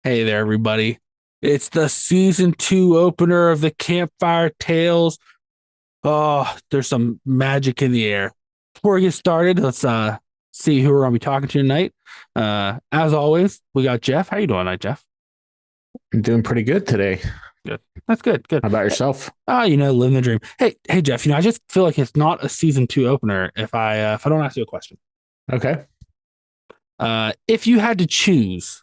Hey there, everybody. It's the season two opener of the Campfire Tales. Oh, there's some magic in the air. Before we get started, let's see who we're gonna be talking to tonight. As always, we got Jeff. How you doing tonight, Jeff? I'm doing pretty good today. Good. That's good. Good. How about yourself? Living the dream. Hey, Jeff. I just feel like it's not a season two opener if I don't ask you a question. Okay. If you had to choose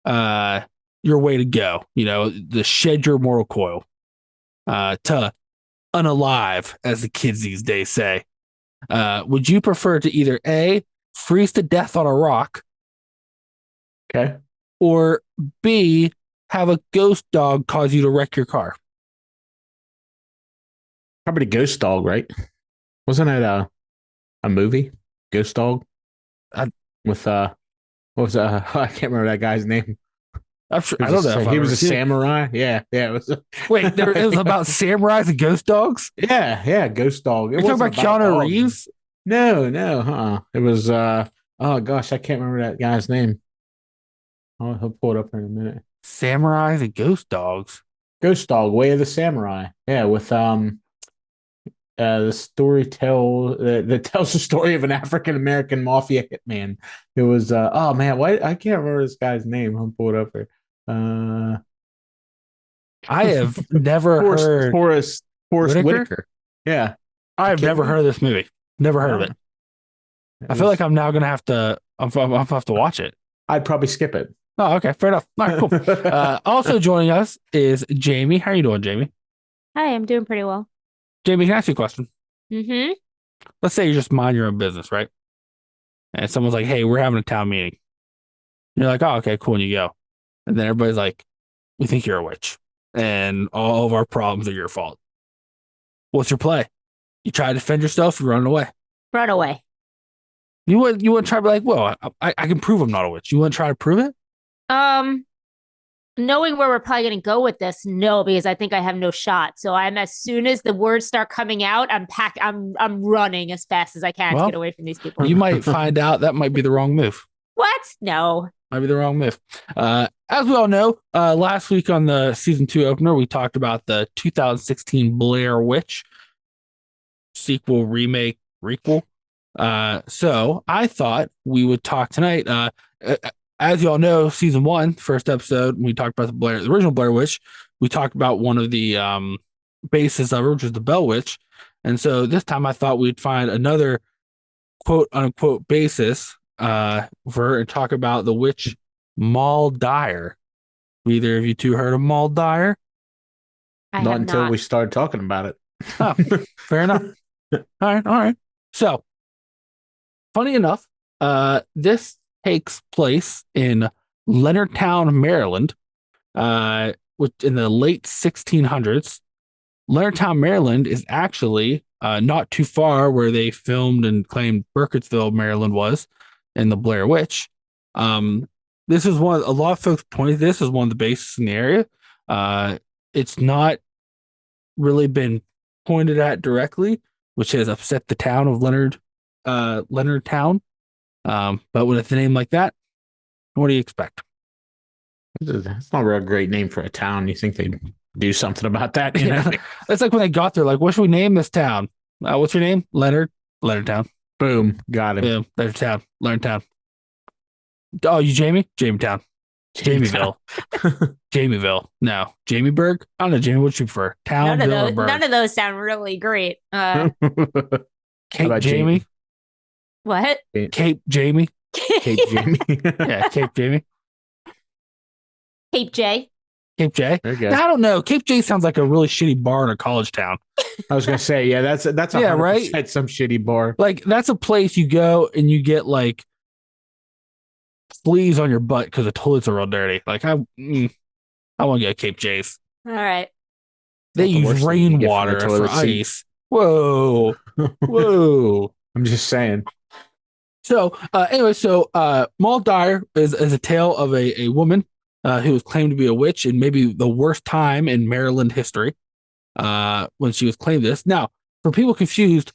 uh your way to go, the shed your mortal coil, to unalive, as the kids these days say. Would you prefer to either A, freeze to death on a rock, Okay. or B, have a ghost dog cause you to wreck your car? Probably Ghost Dog, right? Wasn't it a movie? Ghost Dog I, with what was I can't remember that guy's name. I'm sure, I don't know if I've He was ever a seen it. samurai. Yeah, yeah. It was. Wait, there is about samurais and ghost dogs? Yeah, yeah. Ghost Dog. It You're talking wasn't about about Keanu dogs. Reeves? No, no. It was. Oh gosh, I can't remember that guy's name. He'll pull it up in a minute. Samurais and ghost dogs. Ghost Dog, Way of the Samurai. Yeah, with the story that tells the story of an African American mafia hitman. It was oh man, why I can't remember this guy's name. I'll pull it up here. Uh, I have never Forrest heard Forrest Forrest Whitaker. Whitaker. Yeah, you I've kidding never me? heard of this movie. Never heard of No, it. it I feel like was. I'm now gonna have to. I'm gonna have to watch it. I'd probably skip it. Oh, okay, fair enough. All right, cool. Also joining us is Jamie. How are you doing, Jamie? Hi, I'm doing pretty well. Jamie, can I ask you a question? Mm-hmm. Let's say you just mind your own business, right? And someone's like, "Hey, we're having a town meeting." And you're like, "Oh, okay, cool." And you go, and then everybody's like, "We think you're a witch, and all of our problems are your fault." What's your play? You try to defend yourself. You run away. Run away. You wouldn't try to be like, "Well, I can prove I'm not a witch." You wouldn't try to prove it. Um, Knowing where we're probably gonna go with this, no, because I think I have no shot. So I'm as soon as the words start coming out, I'm running as fast as I can to get Well, away from these people. you might find out that might be the wrong move. What? No. Might be the wrong move. As we all know, last week on the season two opener, we talked about the 2016 Blair Witch sequel, remake, requel. So I thought we would talk tonight. Uh, as you all know, season one, first episode, we talked about the original Blair Witch. We talked about one of the bases of her, which is the Bell Witch. And so this time I thought we'd find another quote unquote basis for her and talk about the witch Moll Dyer. Either of you two heard of Moll Dyer? I Not have until not. we started talking about Oh, it. fair enough. All right, all right. So, funny enough, this takes place in Leonardtown, Maryland, which in the late 1600s. Leonardtown, Maryland is actually not too far where they filmed and claimed Burkittsville, Maryland was in the Blair Witch. Um, this is a lot of folks pointed this as one of the bases in the area. It's not really been pointed at directly, which has upset the town of Leonardtown. But with a name like that, what do you expect? It's not a real great name for a town. You think they'd do something about that? You know? It's like when they got there, like, what should we name this town? What's your name? Leonardtown. Boom, got him. Yeah, Leonardtown. Leonardtown. Oh, you Jamie? Jametown. Jamieville. Jamieville. No. Jamieburg? I don't know, Jamie. What you prefer? Town, Ville, or Burg? None of those sound really great. How Cape about Jamie? What? Cape Jamie? Cape Jamie? Yeah, Cape Jamie. Cape J. Cape J. There you go. I don't know. Cape J sounds like a really shitty bar in a college town. I was gonna say, yeah, that's Yeah, 100% right? some shitty bar. Like, that's a place you go and you get like fleas on your butt because the toilets are real dirty. Like, I want to get Cape J's. All right. They Not the worst use thing you can get from the rainwater for toilet seat. ice. Whoa. Whoa. I'm just saying. So, Moll Dyer is a tale of a woman who was claimed to be a witch in maybe the worst time in Maryland history when she was claimed this. Now, for people confused,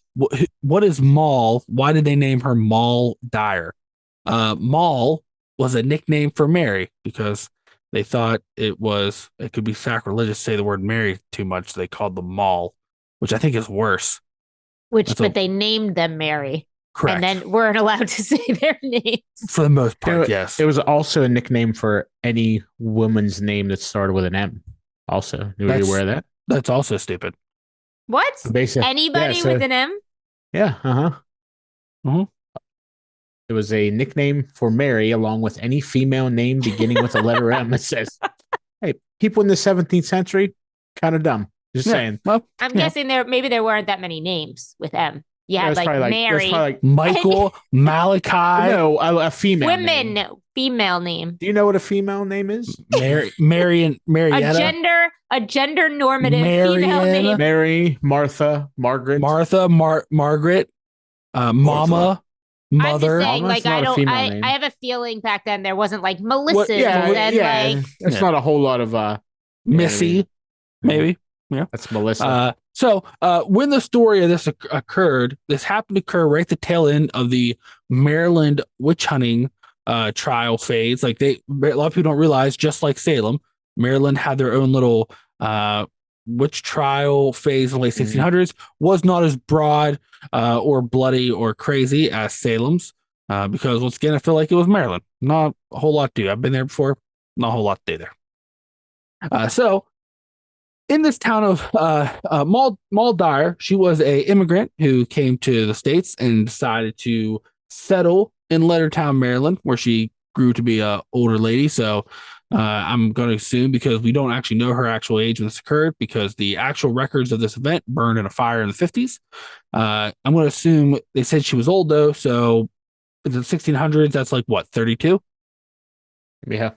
what is Moll? Why did they name her Moll Dyer? Moll was a nickname for Mary because they thought it could be sacrilegious to say the word Mary too much. So they called them Moll, which I think is worse. But they named them Mary. Correct. And then weren't allowed to say their names. For the most part, yes. It was also a nickname for any woman's name that started with an M. Also, were you aware of that? That's also stupid. What? Basically, Anybody with an M? Yeah. Mm-hmm. It was a nickname for Mary, along with any female name beginning with the letter M. It says, "Hey, people in the 17th century, kind of dumb." Just saying. Well, I'm guessing there weren't that many names with M. You had like Mary, like Michael, Malachi. No, a female women, name. female name. Do you know what a female name is? Marietta. A gender normative female name. Mary, Martha, Margaret. Margaret, Mama, Mother. I'm just saying, I have a feeling back then there wasn't like Melissa. It's not a whole lot of Missy, maybe. Yeah, that's Melissa. So when the story of this occurred, this happened to occur right at the tail end of the Maryland witch hunting trial phase. Like a lot of people don't realize, just like Salem, Maryland had their own little witch trial phase in the late 1600s. Was not as broad or bloody or crazy as Salem's, because once again, I feel like it was Maryland. Not a whole lot to do. I've been there before. Not a whole lot to do there. So in this town of Moll Dyer, she was a immigrant who came to the States and decided to settle in Lettertown, Maryland, where she grew to be an older lady. So I'm going to assume, because we don't actually know her actual age when this occurred, because the actual records of this event burned in a fire in the 50s. I'm going to assume they said she was old, though. So in the 1600s, that's like what, 32? Yeah.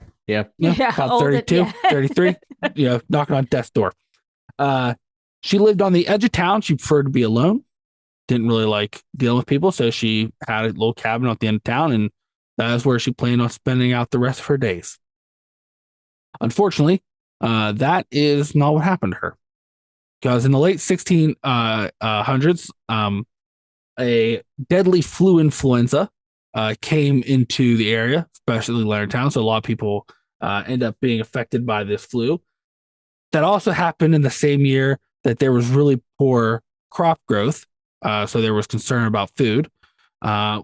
About 32, 33, knocking on death's door. She lived on the edge of town. She preferred to be alone. Didn't really like dealing with people. So she had a little cabin at the end of town, and that is where she planned on spending out the rest of her days. Unfortunately, that is not what happened to her. Because in the late 1600s, a deadly flu influenza came into the area, especially Leonardtown. So a lot of people end up being affected by this flu. That also happened in the same year that there was really poor crop growth. So there was concern about food,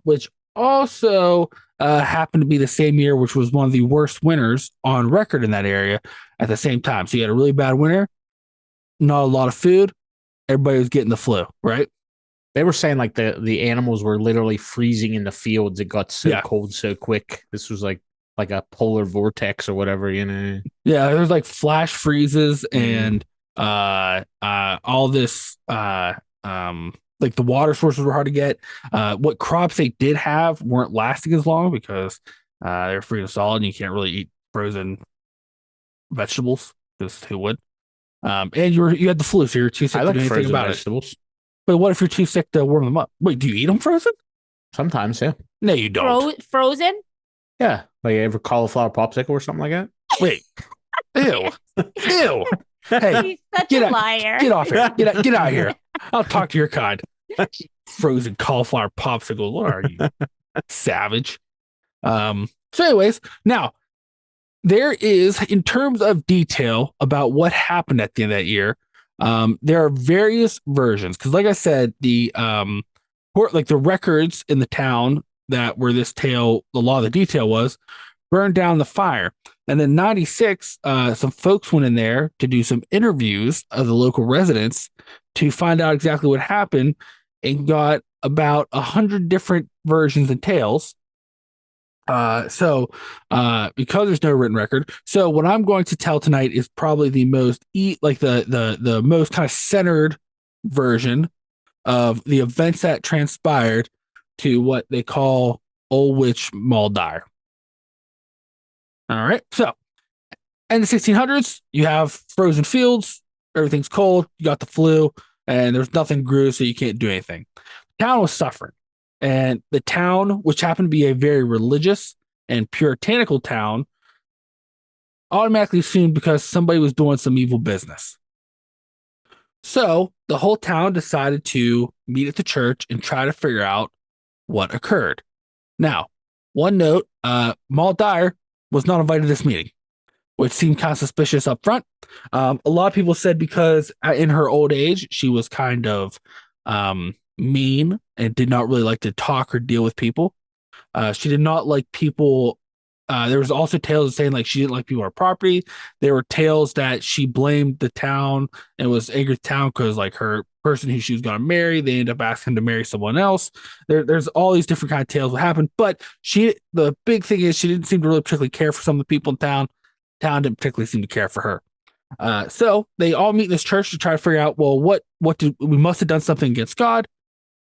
which also happened to be the same year, which was one of the worst winters on record in that area at the same time. So you had a really bad winter, not a lot of food. Everybody was getting the flu, right? They were saying like the animals were literally freezing in the fields. It got so cold so quick. This was like a polar vortex or whatever, Yeah, there's like flash freezes and all this like the water sources were hard to get. What crops they did have weren't lasting as long because they're freezing solid and you can't really eat frozen vegetables, because who would? And you had the flu, so you're too sick to do anything about vegetables. It. But what if you're too sick to warm them up? Wait, do you eat them frozen? Sometimes, yeah. No, you don't. Frozen? Yeah, like ever cauliflower popsicle or something like that. Wait, ew, ew. Hey, he's such a liar. Get off here. Get out of here. I'll talk to your kind. Frozen cauliflower popsicle. What are you, savage? So, anyways, now there is, in terms of detail about what happened at the end of that year, there are various versions. Because, like I said, the records in the town that where this tale, a lot of the detail was, burned down the fire. And then 96, some folks went in there to do some interviews of the local residents to find out exactly what happened, and got about 100 different versions and tales. So because there's no written record, so what I'm going to tell tonight is probably the most the most kind of centered version of the events that transpired to what they call Old Witch Moll Dyer. All right. So in the 1600s, you have frozen fields. Everything's cold. You got the flu, and there's nothing grew, so you can't do anything. The town was suffering. And the town, which happened to be a very religious and puritanical town, automatically assumed because somebody was doing some evil business. So the whole town decided to meet at the church and try to figure out what occurred. Now, one note, Moll Dyer was not invited to this meeting. which seemed kind of suspicious up front. A lot of people said because in her old age, she was kind of mean and did not really like to talk or deal with people. She did not like people. There was also tales saying like she didn't like people on her property. There were tales that she blamed the town and was angry with the town because like her person who she was going to marry, they ended up asking to marry someone else. There's all these different kind of tales what happened, but the big thing is she didn't seem to really particularly care for some of the people in town. Town didn't particularly seem to care for her. So they all meet in this church to try to figure out, well, what did we must have done something against God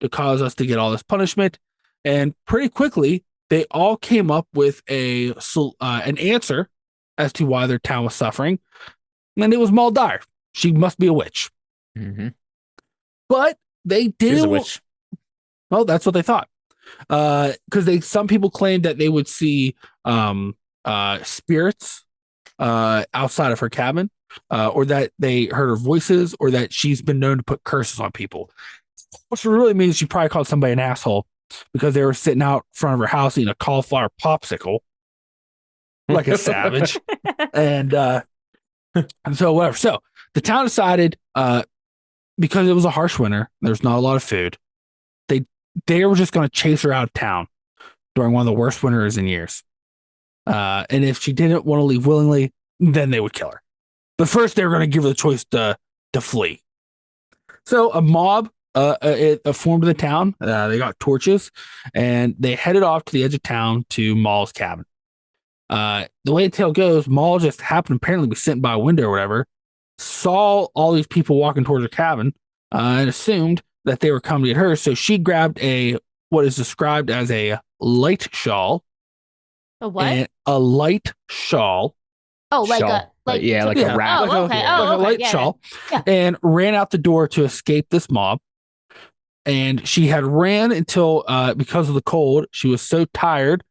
to cause us to get all this punishment. And pretty quickly, they all came up with an answer as to why their town was suffering. And it was Moll Dyer. She must be a witch. Mm-hmm. But they She's didn't. a witch. Well, that's what they thought. Because some people claimed that they would see spirits outside of her cabin, or that they heard her voices, or that she's been known to put curses on people. Which really means she probably called somebody an asshole because they were sitting out front of her house eating a cauliflower popsicle like a savage. And so whatever. So the town decided, because it was a harsh winter, there's not a lot of food, they were just going to chase her out of town during one of the worst winters in years. And if she didn't want to leave willingly, then they would kill her. But first, they were going to give her the choice to flee. So a mob formed in the town. They got torches, and they headed off to the edge of town to Moll's cabin. The way the tale goes, Moll just happened to apparently be sitting by a window or whatever, saw all these people walking towards her cabin, and assumed that they were coming to get her. So she grabbed what is described as a light shawl. A what? A light shawl. Oh, like Shawl. a like Yeah, like a wrap. Oh, okay. Like a light shawl. Yeah. And ran out the door to escape this mob. And she had ran until, because of the cold, she was so tired,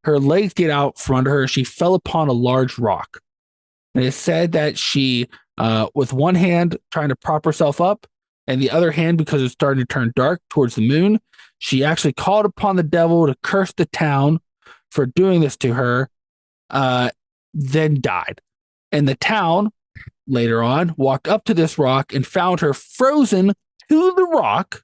her legs get out from under her. She fell upon a large rock. And it said that she, with one hand trying to prop herself up, and the other hand, because it was starting to turn dark towards the moon, she actually called upon the devil to curse the town for doing this to her, then died. And the town later on walked up to this rock and found her frozen to the rock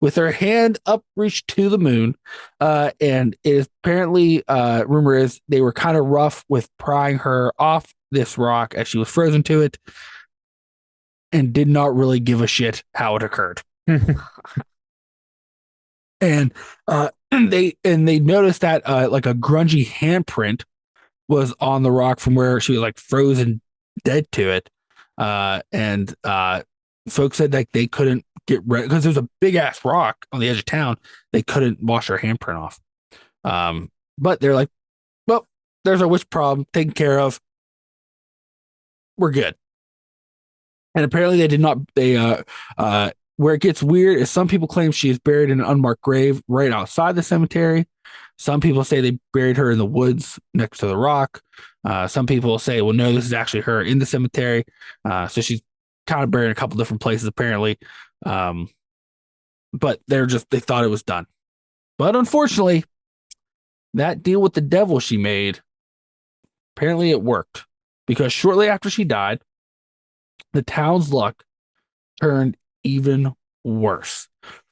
with her hand upreached to the moon. And it is apparently, rumor is they were kind of rough with prying her off this rock as she was frozen to it, and did not really give a shit how it occurred. And they noticed that like a grungy handprint was on the rock from where she was like frozen dead to it. And folks said like they couldn't get rid because there's a big ass rock on the edge of town. They couldn't wash her handprint off. But they're like, well, there's a witch problem taken care of. We're good. And apparently they did not. Where it gets weird is some people claim she is buried in an unmarked grave right outside the cemetery. Some people say they buried her in the woods next to the rock. Some people say, well, no, this is actually her in the cemetery. So she's kind of buried in a couple different places, apparently. But they thought it was done. But unfortunately, that deal with the devil she made, apparently it worked. Because shortly after she died, the town's luck turned even worse.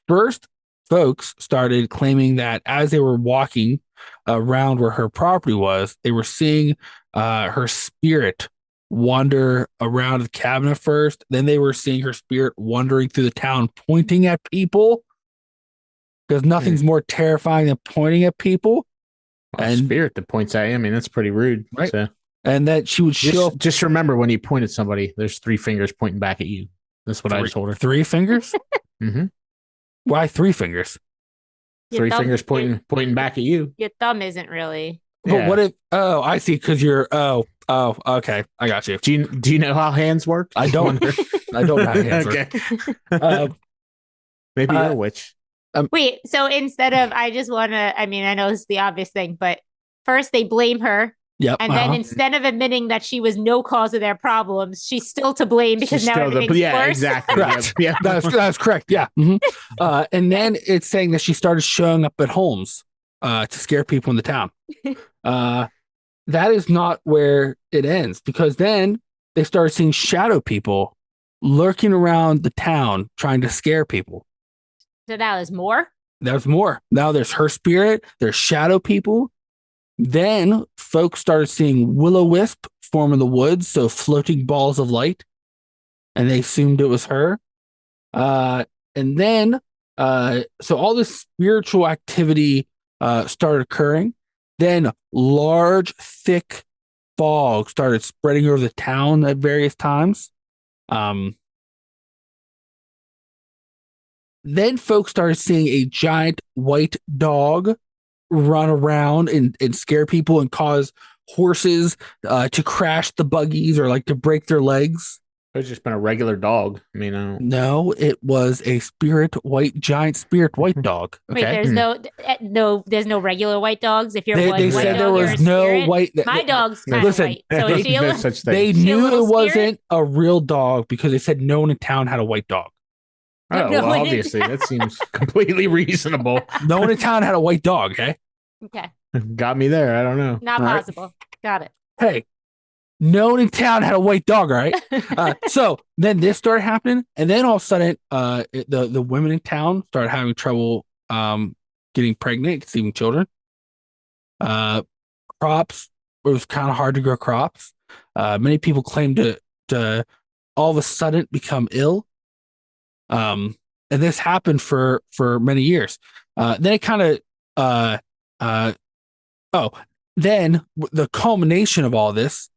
First, folks started claiming that as they were walking around where her property was, they were seeing her spirit wander around the cabin at first. Then they were seeing her spirit wandering through the town, pointing at people. Because nothing's more terrifying than pointing at people. A spirit that points at you. I mean, that's pretty rude. Right. So. And that she would show. Just remember when you point at somebody, there's 3 fingers pointing back at you. That's what I told her. 3 fingers? Mm-hmm. Why 3 fingers? Your 3 fingers pointing back at you. Your thumb isn't really. But Yeah. what if? Oh, I see. Because you're. Oh, okay. I got you. Do you know how hands work? I don't. I don't know how hands work. Okay. Maybe you're a witch. Wait, so instead of, I just want to, I mean, I know it's the obvious thing, but first they blame her. Yep. And then instead of admitting that she was no cause of their problems, she's still to blame because now everything's worse. Exactly. Correct. Yeah. That's correct. Yeah. Mm-hmm. And then it's saying that she started showing up at homes to scare people in the town. that is not where it ends, because then they started seeing shadow people lurking around the town trying to scare people. So now there's more. There's more. Now there's her spirit, there's shadow people. Then folks started seeing will-o-wisp form in the woods, so floating balls of light, and they assumed it was her. And then, so all this spiritual activity started occurring. Then large, thick fog started spreading over the town at various times. Then folks started seeing a giant white dog run around and scare people and cause horses to crash the buggies or like to break their legs. It's just been a regular dog. I mean, I don't... No, it was a giant spirit white dog. Wait, Okay. there's no regular white dogs. If you're They white said dog, there you're was a no spirit. white. My dog's kind of Listen, white. So is she no such thing. They she a knew little it wasn't a real dog because they said no one in town had a white dog. Oh, No, well, it obviously, that seems completely reasonable. No one in town had a white dog. Okay. Okay, Got me there. I don't know. not All right. possible. Got it. Hey, no one in town had a white dog. All right. So then this started happening, and then all of a sudden, the women in town started having trouble getting pregnant, conceiving children. Crops, it was kind of hard to grow crops. Many people claimed to all of a sudden become ill. And this happened for many years. Then it kind of then the culmination of all this,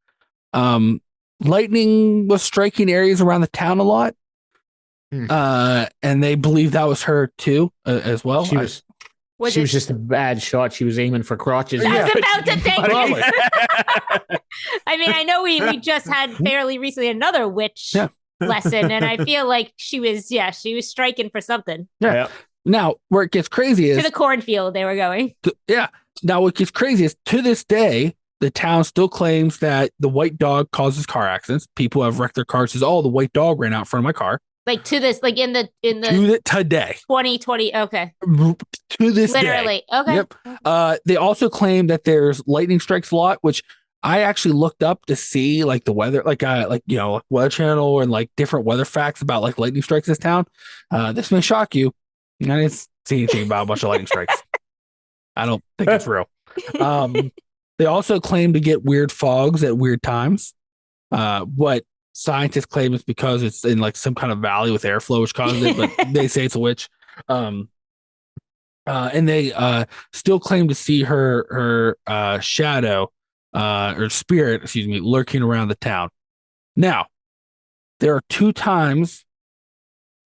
lightning was striking areas around the town a lot. And they believe that was her too, as well. She was just a bad shot. She was aiming for crotches. I was about to think. Probably. I mean, I know we just had fairly recently another witch lesson, and I feel like she was striking for something. Yeah. Now, where it gets crazy is to the cornfield they were going. Now, what gets crazy is to this day, the town still claims that the white dog causes car accidents. People have wrecked their cars. Says, "Oh, the white dog ran out in front of my car." Like to this, like in the today 2020. Okay. To this literally. Day. Okay. Yep. They also claim that there's lightning strikes a lot, which I actually looked up to see like the weather, like Weather Channel and like different weather facts about like lightning strikes in this town. This may shock you. I didn't see anything about a bunch of lightning strikes. I don't think it's real. They also claim to get weird fogs at weird times. What scientists claim is because it's in like some kind of valley with airflow which causes it, but they say it's a witch. And they still claim to see her shadow or spirit, excuse me, lurking around the town. Now, there are 2 times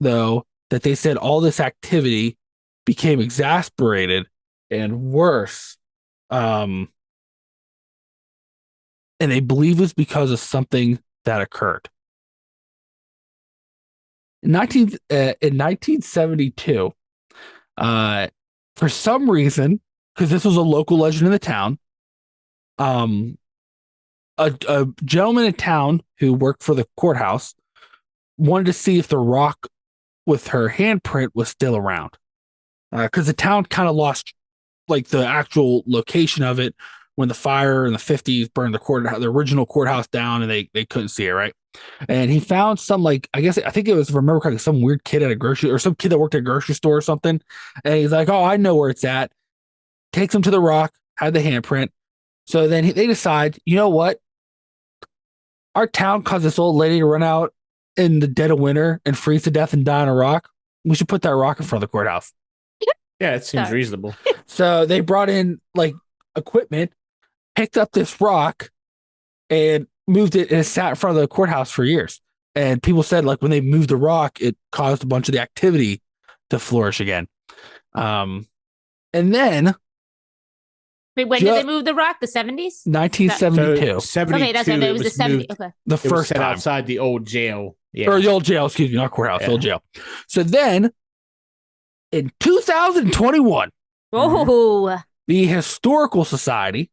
though that they said all this activity became exasperated and worse. And they believe it's because of something that occurred. In 1972, for some reason, because this was a local legend in the town, a gentleman in town who worked for the courthouse wanted to see if the rock with her handprint was still around. Because the town kind of lost like the actual location of it when the fire in the 50s burned the original courthouse down, and they couldn't see it, right? And he found some, like, I think it was, if I remember correctly, some weird kid at a grocery, or some kid that worked at a grocery store or something. And he's like, "Oh, I know where it's at." Takes him to the rock, had the handprint. So then they decide, you know what? Our town caused this old lady to run out in the dead of winter and freeze to death and die on a rock. We should put that rock in front of the courthouse. Yeah, it seems reasonable. So they brought in like equipment, picked up this rock, and moved it, and it sat in front of the courthouse for years. And people said like when they moved the rock, it caused a bunch of the activity to flourish again. And then when did they move the rock? The 70s? 1972. 72, okay, that's right. It was the 70s. Okay. The It was first set time. outside the old jail. Yeah. Or the old jail, excuse me, not courthouse, the old jail. So then in 2021, Oh, the Historical Society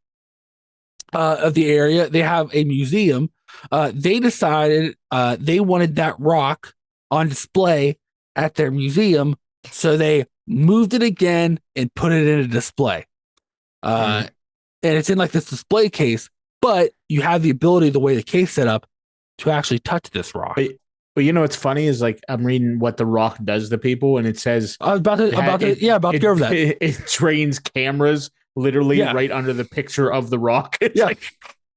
of the area, they have a museum. They decided they wanted that rock on display at their museum, so they moved it again and put it in a display. And it's in like this display case, but you have the ability, the way the case set up, to actually touch this rock. But you know what's funny is like I'm reading what the rock does to people, and it says I was about to go over that. It trains cameras literally right under the picture of the rock. It's like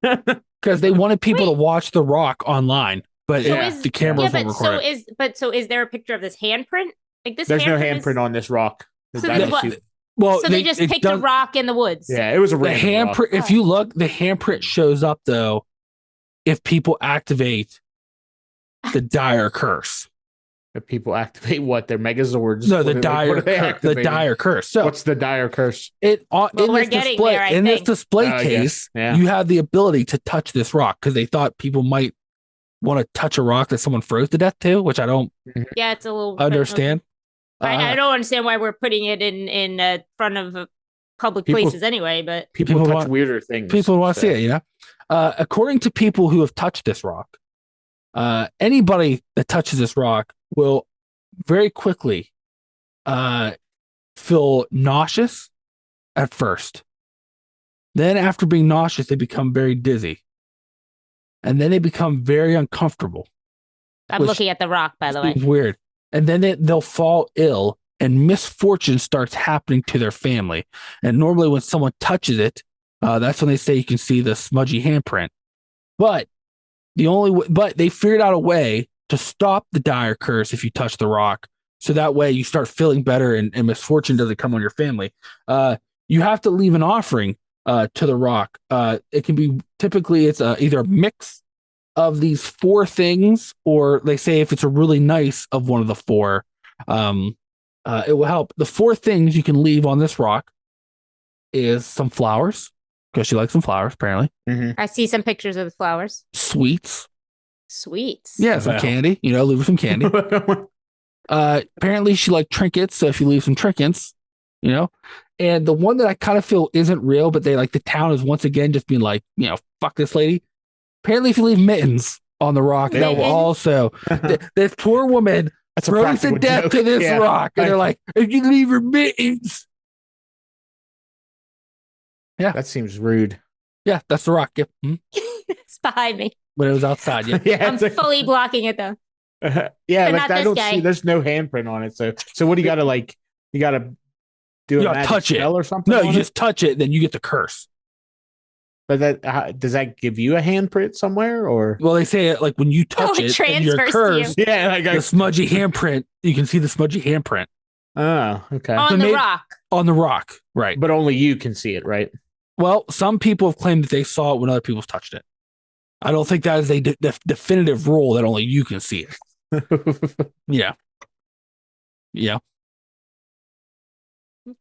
because they wanted people to watch the rock online, but the cameras won't record it. So is there a picture of this handprint? Like this? There's no handprint on this rock. So they just picked a rock in the woods. Yeah, it was a random handprint. If you look, the handprint shows up though if people activate the Dyer curse. If people activate what? Their Megazords? No, the Dyer curse. So what's the Dyer curse? In this display case, you have the ability to touch this rock because they thought people might want to touch a rock that someone froze to death to, which I don't. Yeah, it's a little understand. I don't understand why we're putting it in front of public places anyway. But people touch weirder things. People want to see it. According to people who have touched this rock, anybody that touches this rock will very quickly feel nauseous at first. Then after being nauseous, they become very dizzy. And then they become very uncomfortable. I'm looking at the rock, by the way. Weird. And then they'll fall ill and misfortune starts happening to their family. And normally when someone touches it, that's when they say you can see the smudgy handprint. But they figured out a way to stop the Dyer curse if you touch the rock. So that way you start feeling better and misfortune doesn't come on your family. You have to leave an offering to the rock. It can be typically it's either a mix of these four things, or they say if it's a really nice of one of the four, it will help. The four things you can leave on this rock is some flowers, because she likes some flowers, apparently. I see some pictures of the flowers. Sweets. Yeah, some candy. Leave her some candy. Apparently she liked trinkets, so if you leave some trinkets, and the one that I kind of feel isn't real, but they like the town is once again just being like, fuck this lady. Apparently, if you leave mittens on the rock, that will also this poor woman froze to death to this rock, and they're like, if you leave her mittens. Yeah, that seems rude. Yeah, that's the rock. Yep. It's behind me. When it was outside, yeah. I'm fully blocking it though. Yeah, like I don't see. There's no handprint on it. So what do you got to like? You got to do a magic spell or something? No, you just touch it, then you get the curse. But that does that give you a handprint somewhere, or? Well, they say it like when you touch it, and you're cursed. Yeah, like the smudgy handprint. You can see the smudgy handprint. Oh, okay. On the rock. On the rock, right? But only you can see it, right? Well, some people have claimed that they saw it when other people touched it. I don't think that is a definitive rule that only you can see it. Yeah. Okay.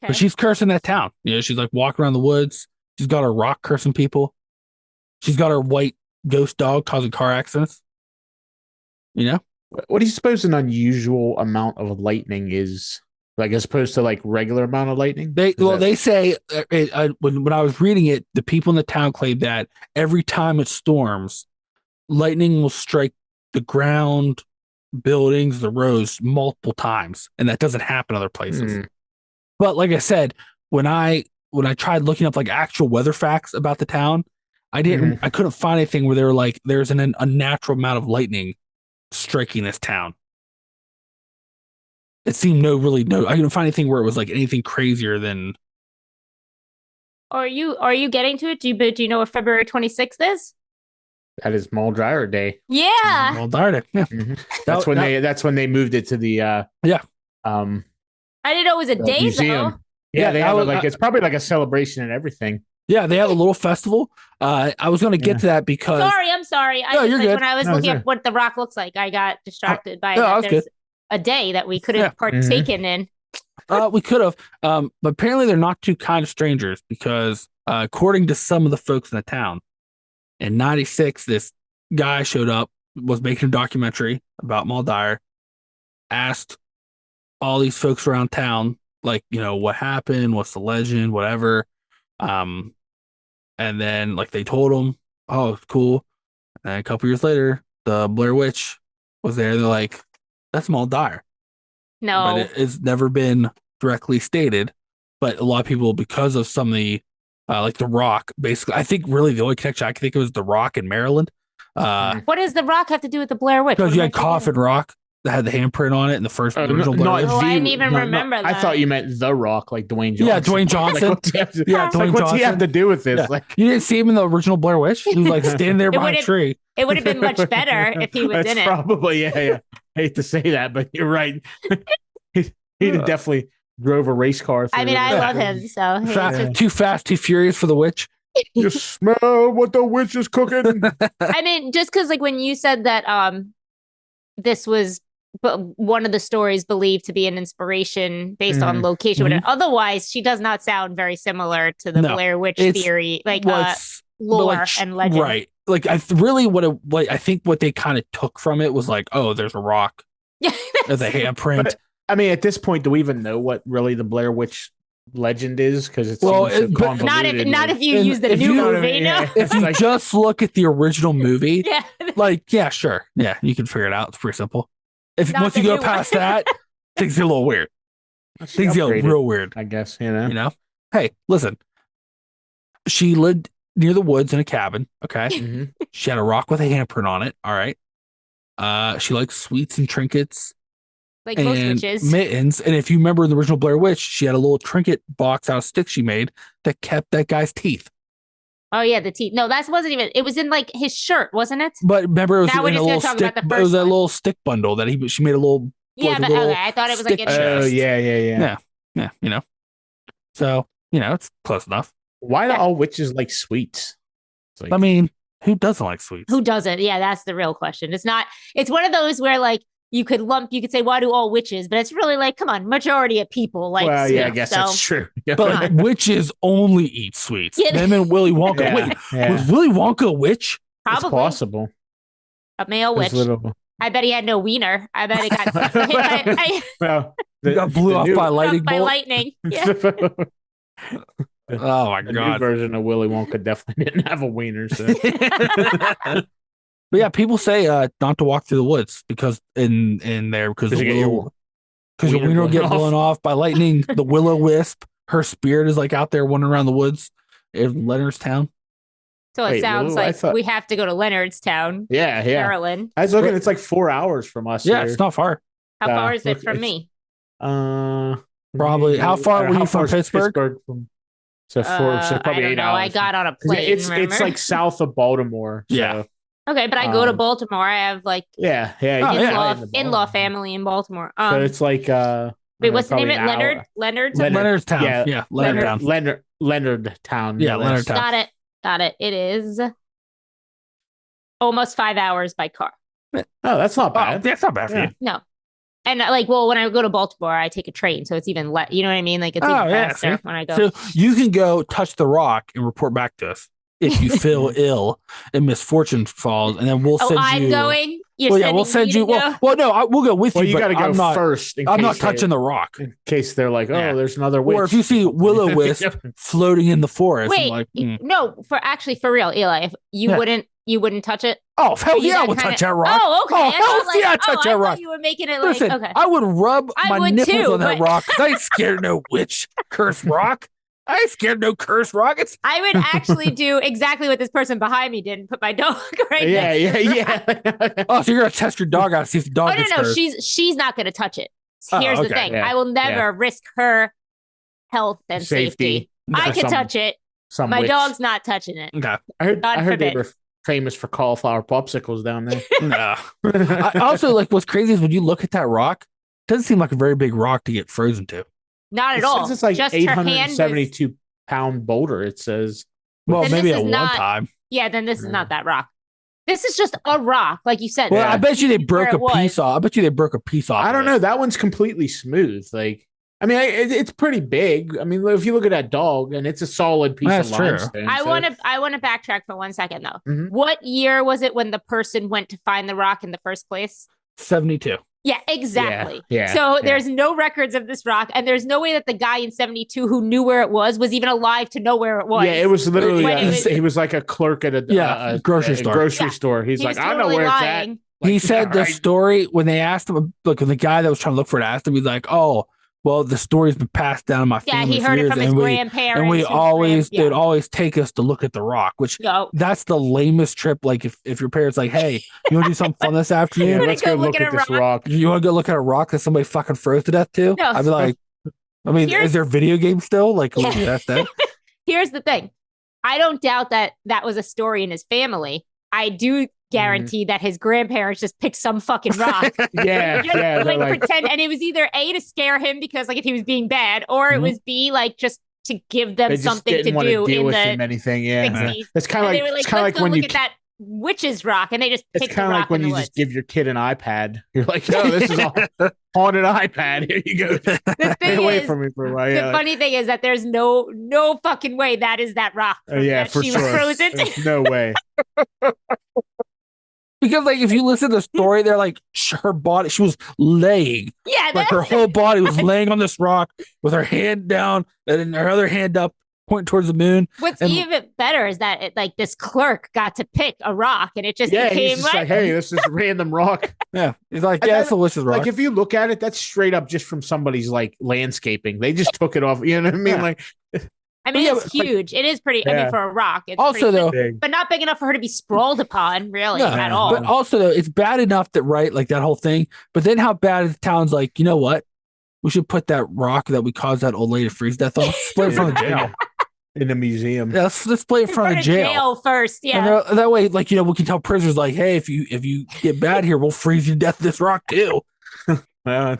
But she's cursing that town. She's like walking around the woods. She's got her rock cursing people. She's got her white ghost dog causing car accidents. What do you suppose an unusual amount of lightning is? Like as opposed to like regular amount of lightning? They say when I was reading it, the people in the town claim that every time it storms, lightning will strike the ground, buildings, the roads multiple times, and that doesn't happen other places. But like I said, when I tried looking up like actual weather facts about the town, I couldn't find anything where they were like there's an unnatural amount of lightning striking this town. It seemed I couldn't find anything where it was like anything crazier than. Are you getting to it? Do you know what February 26th is? That is Moll Dyer Day. Yeah. Moll Dyer Day. Yeah. That's when they moved it to the I didn't know it was a day museum. though. Yeah, they have it's probably like a celebration and everything. Yeah, they have a little festival. I was going to get to that because. I'm sorry. You're good. When I was looking at what the rock looks like, I got distracted by that. There's a day that we could have partaken in. We could have, but apparently they're not too kind of strangers because according to some of the folks in the town, in '96, this guy showed up, was making a documentary about Moll Dyer, asked all these folks around town, like, what happened, what's the legend, whatever. And then like they told him, oh, it's cool. And then a couple years later, the Blair Witch was there. They're like, that's Moll Dyer. No. But it's never been directly stated. But a lot of people, because of some of the like The Rock. Basically, I think really the only connection I can think of was The Rock in Maryland. What does The Rock have to do with the Blair Witch? Because What you am I had thinking of? Coffin Rock that had the handprint on it in the first original Blair not Witch. Oh, I didn't even no, remember I that. thought you meant The Rock, like Dwayne Johnson. Yeah, Dwayne Johnson. Like, what's he have to, Yeah, it's like, Dwayne what's he have Johnson. to do with this? Yeah. Like, You didn't see him in the original Blair Witch? He was like standing there behind a would've- tree. It would have been much better if he was that's in it. probably yeah. Hate to say that, but you're right. He'd have definitely drove a race car. I through mean, it. I love him, so Fa- Too fast, too furious for the witch. You smell what the witch is cooking. I mean, just because like when you said that this was one of the stories believed to be an inspiration based on location, but otherwise she does not sound very similar to the No, Blair Witch it's- theory, like What's lore but, like, and legend. right? Like I think what they kind of took from it was like, oh, there's a rock, there's a handprint. But, I mean, at this point, do we even know what really the Blair Witch legend is? Because it's Well, so but convoluted. not if you And use the if new you know what I movie. mean, No. yeah. If you Like- just look at the original movie, Yeah. like yeah, sure, yeah, you can figure it out. It's pretty simple. If Not once the you go new past one. that, things get a little weird. Things get Upgraded, real weird. I guess, you know. You know, hey, listen. She lived near the woods in a cabin. Okay, Mhm. she had a rock with a handprint on it. All right. She likes sweets and trinkets Like most and witches. mittens. And if you remember in the original Blair Witch, she had a little trinket box out of sticks she made that kept that guy's teeth. Oh yeah, the teeth. No, that wasn't even. It was in like his shirt, wasn't it? But remember, it was Now we're in a just gonna little talk stick. about the It was first a one. little stick bundle that she made a little. Yeah, like a but little okay, I thought it was like in stick Oh chest. yeah. Yeah, you know. So it's close enough. Why do Yeah. all witches like sweets? It's like, I mean, who doesn't like sweets? Who doesn't? Yeah, that's the real question. It's not. It's one of those where like you could say, why do all witches? But it's really like, come on, majority of people like. well, yeah, I sweets, guess so. that's true. Yeah. But like, witches only eat sweets. Yeah. Them and Willy Wonka. Yeah, Wait, yeah. was Willy Wonka a witch? It's Probably possible. a male Those witch. little- I bet he had no wiener. I bet it got hit by, well, Got blew off by a lightning by bolt. lightning. Yeah. Oh my the new god. version of Willy Wonka definitely didn't have a wiener. So. But yeah, people say not to walk through the woods because in there because Because you get your your wiener wiener will get blown off. blown off by lightning. The will-o-wisp, her spirit is like out there wandering around the woods in Leonardstown. So it Wait, sounds Lulu, I like thought- we have to go to Leonardstown, Yeah. Maryland. I was looking. It's like 4 hours from us. Yeah, here. it's not far. How far is look, it from it's- me? Probably. How far were you from is Pittsburgh? from, so I probably don't 8 know. hours. I got on a 'Cause plane. It's remember? like south of Baltimore. So, Yeah. Okay, but I go to Um, Baltimore. I have like yeah. Oh, you yeah. can fly in-law, into in-law Baltimore. family in Baltimore. So it's like wait, what's the name of it? probably an Leonard? hour. Leonard? Leonard. Leonardstown. Yeah, Leonardtown. Leonard Town. Yeah, no less. Leonardtown. Got it. It is almost 5 hours by car. Oh, that's not Oh, bad. that's not bad for Yeah. you. No. And like, well, when I go to Baltimore, I take a train, so it's even less. You know what I mean? Like, it's Oh, even yeah, faster see? when I go. So you can go touch the rock and report back to us if you feel ill and misfortune falls, and then we'll oh, send I'm you. going. You're Well, yeah, sending we'll send me you. to go? Well, no, we'll go with Well, you. you got but to go I'm not. first. I'm not touching the rock. in case they're like, oh, Yeah. there's another witch. Or if you see will-o-wisp floating in the forest, I'm Wait, like, no, for real, Eli, if you Yeah. wouldn't touch it. oh hell You yeah, I got would kinda- touch that rock. Oh, okay. Oh, I hell thought, like, yeah, I'd touch I that thought rock. you were making it like Listen, okay. I would rub I my would nipples too, on that but- rock because I ain't scared of no witch cursed rock. I ain't scared of no cursed rock. It's I would actually do exactly what this person behind me did and put my dog right yeah, next to the rock. yeah. oh, so you're gonna test your dog out, see if the dog Oh gets no, cursed. she's not going to touch it. Oh, Here's the okay, thing: yeah, I will never risk her health and safety. I for can some- touch it. Some My witch. dog's not touching it. Okay, God I heard they forbid. were famous for cauliflower popsicles down there. no. I also like what's crazy is when you look at that rock, it doesn't seem like a very big rock to get frozen to. Not at It all. says it's like Just her hand was. 872-pound boulder. It says. Well, Then maybe this at is one not- time. Yeah, then this is not that rock. This is just a rock, like you said. Well, Yeah. I bet you they Where broke it a was. piece off. I bet you they broke a piece off. I of don't it. know. That one's completely smooth. Like, I mean, it's pretty big. I mean, if you look at that dog, and it's a solid piece That's of true. limestone. I so- want to backtrack for 1 second though. Mhm. What year was it when the person went to find the rock in the first place? 72. Yeah, exactly. Yeah, So yeah. there's no records of this rock, and there's no way that the guy in 72 who knew where it was even alive to know where it was. Yeah, it was literally. When it was- he was like a clerk at a grocery store. Grocery Yeah. store. He's He like, was I know totally where lying. it's at. He Like, said yeah, the right. story when they asked him, like when the guy that was trying to look for it asked him, he's like, oh, well, the story's been passed down in my Yeah, family he for heard it years, from his grandparents. and we whose always yeah. they'd always take us to look at the rock, which Yo. that's the lamest trip. Like if your parents like, hey, you want to do something fun this afternoon? Yeah, Wanna let's go look at this rock. You want to go look at a rock that somebody fucking froze to death to? No. I'd be like, I mean, is there video games still? Like, that's that. Here's the thing. I don't doubt that that was a story in his family. I do guarantee that his grandparents just picked some fucking rock. Yeah, just, yeah. like pretend, and it was either A, to scare him because like if he was being bad, or it was B, like just to give them they just something didn't to want do to deal in with the him anything. Yeah, 60s. it's kind of like, Let's it's kind of like go when look you at that witch's rock, and they just it's picked the kind of rock like when in the you woods. just give your kid an iPad. You're like, no, this is a haunted iPad. Here you go. The Stay thing away is, from me for a while. the Yeah, funny thing is that there's no fucking way that is that rock. yeah, that for she sure. was frozen. There's no way. Because like if you listen to the story, they're like her body, she was laying, Yeah, like her whole body was laying on this rock with her hand down and then her other hand up, pointing towards the moon. What's And- even better is that like this clerk got to pick a rock, and it just Yeah, became he's just like, hey, this is a random rock. Yeah, he's like, And yeah, then, it's a witch's rock. Like if you look at it, that's straight up just from somebody's like landscaping. They just took it off. You know what I mean? Yeah. Like, I mean, Yeah, it's but, like- huge. It is pretty. I Yeah. mean, for a rock, it's Also, pretty though, big. but not big enough for her to be sprawled upon, really, No, at all. But also, though, it's bad enough that, right, like that whole thing. But then how bad is the town's like, you know what? We should put that rock that we caused that old lady to freeze death on. Let's play it in front of the jail. In the museum. Yeah, let's play it in front of the jail. First, yeah. And that way, like, you know, we can tell prisoners, like, hey, if you get bad here, we'll freeze you to death with this rock too. Well,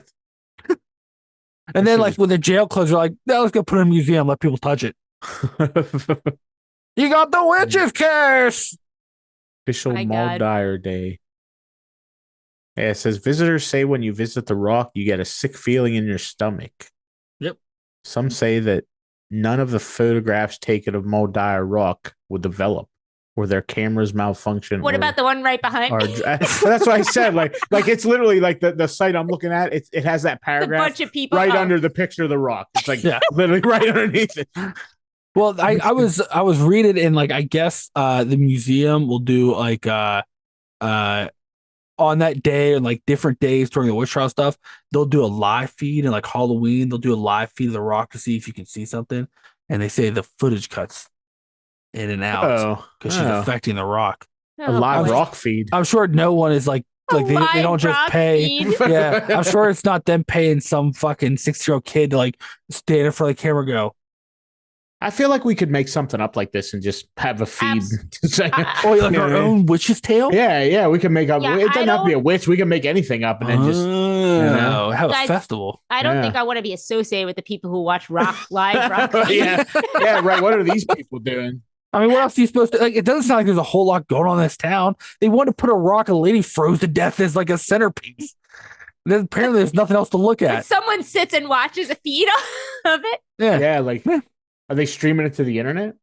And then, like, when the jail closes, they're like, no, let's go put it in a museum, let people touch it. You got the witch's curse. Official My Moll God. Dyer Day. Yeah, it says visitors say when you visit the rock, you get a sick feeling in your stomach. Yep. Some Some say that none of the photographs taken of Moll Dyer rock will develop, or their cameras malfunction. What or about the one right behind Or, me? that's what I said. Like it's literally like the site I'm looking at. It has that A paragraph bunch of people right oh. under the picture of the rock. It's like Yeah. literally right underneath it. Well, I was reading, and like I guess the museum will do like on that day and like different days during the witch trial stuff, they'll do a live feed, and like Halloween, they'll do a live feed of the rock to see if you can see something. And they say the footage cuts in and out because she's affecting the rock. A live boy. rock feed. I'm sure no one is like A they live don't just rock pay. feed. Yeah, I'm sure it's not them paying some fucking 6-year-old kid to like stand in front of the camera and go, I feel like we could make something up like this and just have a feed. oh, like Yeah. our own witch's tale? Yeah, we can make up. Yeah, it doesn't I have to be a don't- witch. We can make anything up and then just Oh, have a Guys, festival. I don't Yeah. think I want to be associated with the people who watch live rock. yeah, yeah, right. What are these people doing? I mean, what else are you supposed to like? It doesn't sound like there's a whole lot going on in this town. They want to put a rock a lady froze to death as like a centerpiece. Then apparently there's nothing else to look When at. someone sits and watches a feed of it. Yeah. Yeah, like Yeah. are they streaming it to the internet?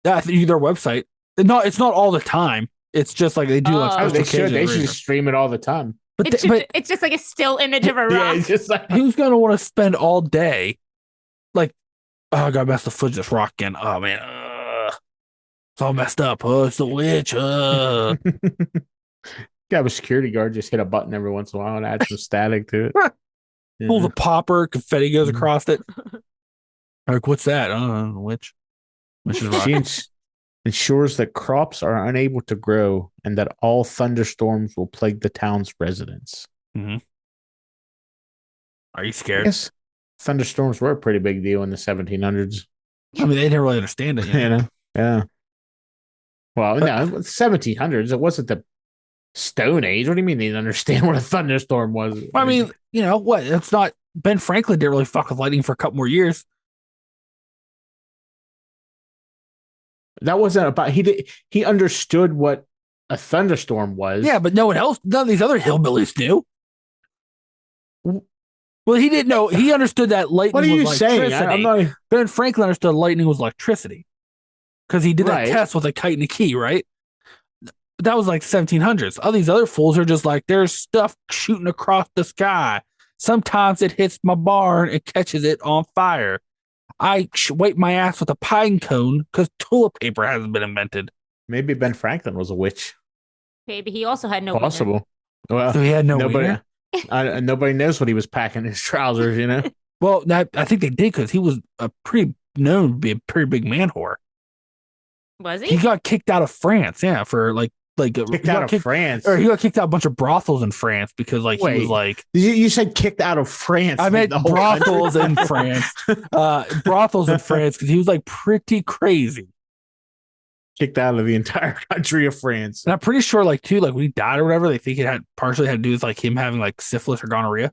I think their website. It's not all the time. It's just like they do like Oh. Oh, special they should. They occasions. should just stream it all the time. But, It's just like a still image of a Yeah, rock. it's just like who's gonna want to spend all day like, oh, I gotta mess the footage of this rock again. Oh man, it's all messed up. Oh, it's the witch. have a security guard just hit a button every once in a while and add some static to it. Pulls a popper, confetti goes Mhm. across it. Like, what's that? Oh, witch. Witch's rock. She ensures that crops are unable to grow and that all thunderstorms will plague the town's residents. Are you I scared? guess thunderstorms were a pretty big deal in the 1700s. I mean, they didn't really understand it. You know? Yeah. Well, no, 1700s. It wasn't the Stone Age. What do you mean they didn't understand what a thunderstorm was? I mean, you know what? It's not. Ben Franklin didn't really fuck with lightning for a couple more years. that wasn't about. He understood what a thunderstorm was. Yeah, but no one else, none of these other hillbillies knew. Well, he didn't know. He understood that lightning What are you was saying? electricity. I'm not. Ben Franklin understood lightning was electricity because he did Right. that test with a kite and a key, right? But that was like 1700s. All these other fools are just like, there's stuff shooting across the sky. Sometimes it hits my barn and catches it on fire. I wipe my ass with a pine cone because toilet paper hasn't been invented. Maybe Ben Franklin was a witch. Maybe he also had no wiener. Possible. Well, So he had no nobody. wiener? Nobody knows what he was packing in his trousers, you know? Well, I think they did because he was a pretty known to be a pretty big man whore. Was He he? got kicked out of France, yeah, for Kicked out of France. or he got kicked out a bunch of brothels in France because he was Wait. like, You said kicked out of France. I meant the whole brothels in country. France, brothels in France because he was like pretty crazy. Kicked out of the entire country of France. And I'm pretty sure like when he died or whatever, they think it had partially had to do with like him having like syphilis or gonorrhea.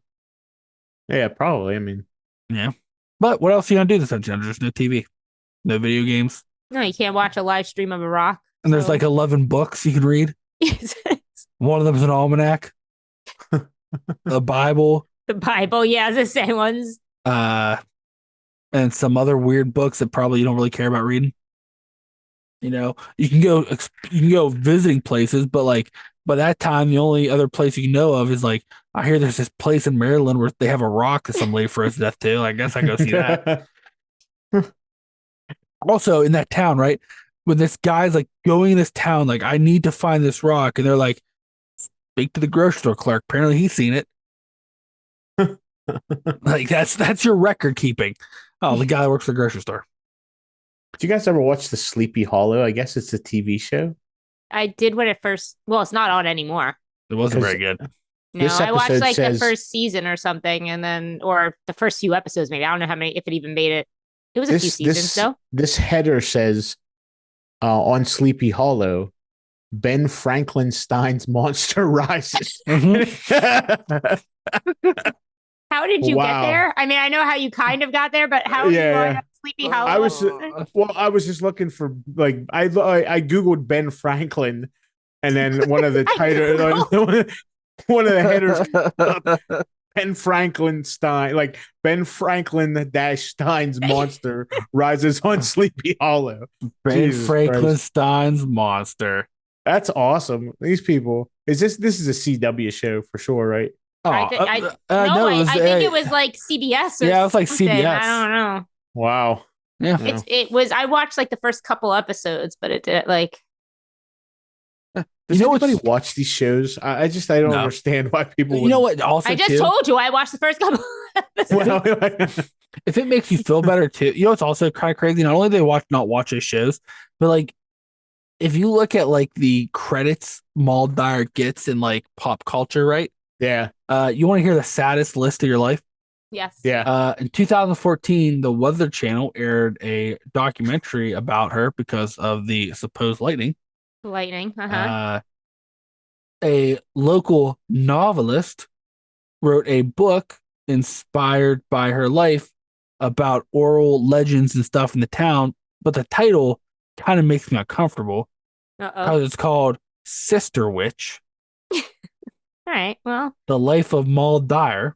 Yeah, probably. I mean, Yeah. But what else are you gonna do this time? There's no TV, no video games, No, you can't watch a live stream of a rock. and there's like 11 books you can read. One of them is an almanac, a Bible, the Bible. Yeah, the same ones. and some other weird books that probably you don't really care about reading. You know, you can go visiting places, but like by that time, the only other place you know of is like I hear there's this place in Maryland where they have a rock that some lady froze to death to. I guess I go see that. Also in that town, right? When this guy's like going in this town, like I need to find this rock, and they're like, speak to the grocery store clerk. Apparently he's seen it. Like that's your record keeping. Oh, the guy that works for the grocery store. Did you guys ever watch The Sleepy Hollow? I guess it's a TV show. I did when it first. Well, it's not on anymore. It wasn't very good. No, This I watched episode like the says- first season or something, and then or the first few episodes. Maybe I don't know how many. If it even made it. It was a few seasons though. This header says on Sleepy Hollow, Ben Frankenstein's monster rises. How did you get Wow. there? I mean, I know how you kind of got there, but how did you Yeah. go to Sleepy Hollow? I was just looking for like I googled Ben Franklin, and then one of the titles, one of the headers, Ben Frankenstein, like Ben Franklin dash Stein's monster rises on Sleepy Hollow. Ben Jesus Frankenstein's monster. That's awesome. These people this is a CW show for sure, right? Oh, I think it was like CBS. Or Yeah, it was like something. CBS. I don't know. Wow. Yeah. It was. I watched like the first couple episodes, but it did like. Does You know anybody what's- watch these shows? I don't No. understand why people. You know what? Also, I just too, told you I watched the first couple episodes. Well, if it makes you feel better too, you know, it's also kind of crazy. Not only do they not watch those shows, but like if you look at like the credits Moll Dyer gets in like pop culture, right? yeah, You want to hear the saddest list of your life? Yes. yeah. In 2014, the Weather Channel aired a documentary about her because of the supposed lightning. Lightning. Uh-huh. A local novelist wrote a book inspired by her life about oral legends and stuff in the town, but the title kind of makes me uncomfortable Uh-oh. because it's called Sister Witch, All right. Well, The Life of Moll Dyer.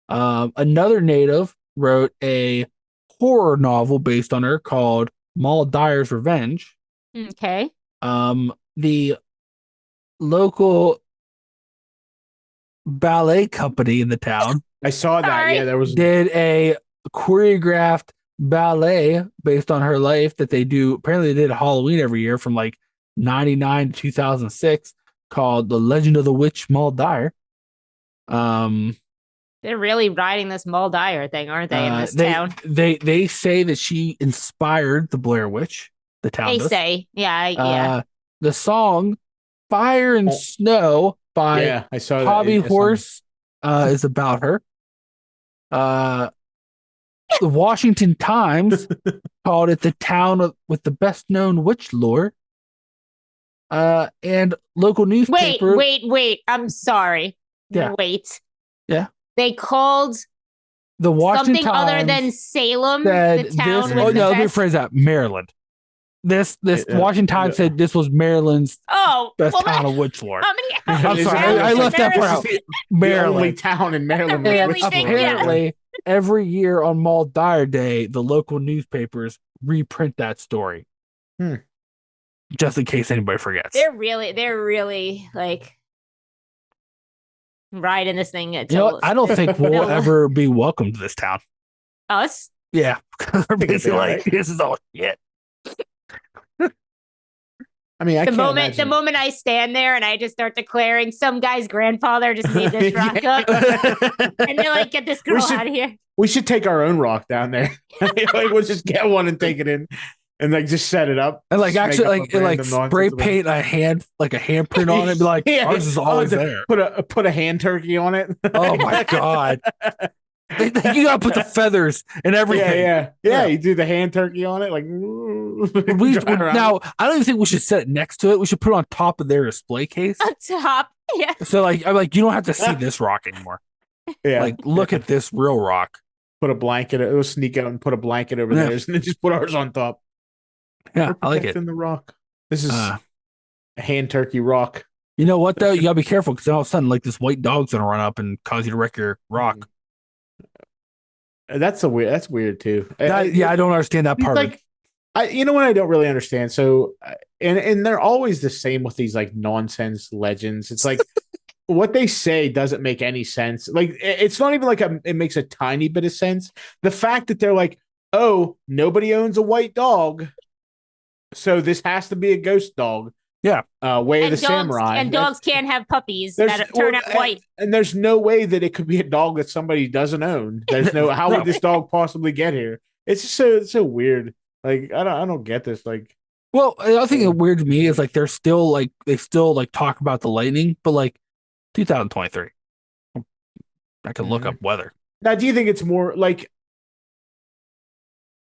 Another native wrote a horror novel based on her called Moll Dyer's Revenge. okay. The local ballet company in the town I saw that. Sorry. Yeah, there was. did a choreographed ballet based on her life that they do. Apparently, they did Halloween every year from like 99 to 2006 called The Legend of the Witch Moll Dyer. They're really riding this Moll Dyer thing, aren't they? In this town, They say that she inspired the Blair Witch. The town they does. say, yeah. The song "Fire and Snow" by Yeah, I saw that. Hobby I saw Horse is about her. The Washington Times called it the town with the best known witch lore. And local newspapers. Wait. I'm sorry. Yeah. Wait. Yeah. They called The Washington something other Times than Salem, said the town this. with Oh the no, let me best. phrase that. Maryland. This Washington Times said this was Maryland's Oh, best well, town of witch lore. how many? I'm Is sorry, it- I left that part out. This is the only Maryland. town in Maryland. Really with And big, witch lore. apparently, every year on Moll Dyer Day, the local newspapers reprint that story. Just in case anybody forgets. They're really like riding this thing. You know what? I don't think we'll No. ever be welcome to this town. us. Yeah. We're basically they're like, right. this is all shit. I mean, I The can't imagine. moment I stand there and I just start declaring some guy's grandfather just made this rock up, and they're like, "Get this girl out of here." We should take our own rock down there. Like we'll just get one and take it in, and like just set it up, and like just make actually up a like random spray nonsense about it. paint a hand like a handprint on it. Be like, Yeah. ours is always Oh, there. Put a hand turkey on it. Oh my god. You gotta put the feathers and everything. Yeah. You do the hand turkey on it, like now. I don't even think we should set it next to it. We should put it on top of their display case. On top, yeah. So like, I'm like, you don't have to see this rock anymore. Yeah, Like, look at this real rock. put a blanket. It'll sneak out and put a blanket over theirs, and then just put ours on top. Yeah, I like it. In the rock. This is a hand turkey rock. You know what though? You gotta be careful because all of a sudden, like this white dog's gonna run up and cause you to wreck your rock. That's weird too. I don't understand that part. Like, you know what I don't really understand. So, and they're always the same with these like nonsense legends. It's like what they say doesn't make any sense. Like it's not even like it makes a tiny bit of sense. The fact that they're like, oh, nobody owns a white dog, so this has to be a ghost dog. Yeah. Way of the samurai. And dogs can't have puppies that turn out white. And there's no way that it could be a dog that somebody doesn't own. There's no how would this dog possibly get here? It's just so weird. Like I don't get this. Like, well, the other thing that weird to me is like they still talk about the lightning, but like 2023, I can look up weather. Now, do you think it's more like?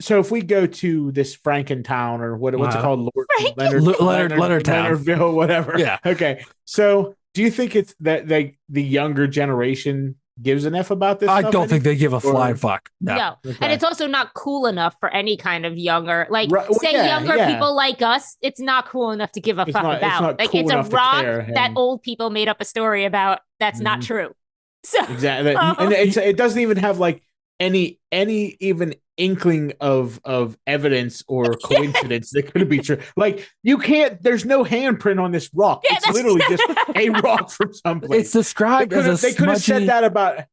So if we go to this Frankentown or what's it called, Leonardville, whatever. Yeah. Okay. So do you think it's that the younger generation gives an F about this? I don't think they give a flying fuck. No. Okay. And it's also not cool enough for any kind of younger, like younger people like us. It's not cool enough to give a fuck about. Like it's a rock that old people made up a story about. That's not true. So exactly, and it doesn't even have like any even inkling of evidence or coincidence that could be true. Like you can't. There's no handprint on this rock. Yeah, it's literally just a rock from someplace. It's described as they could have said that about.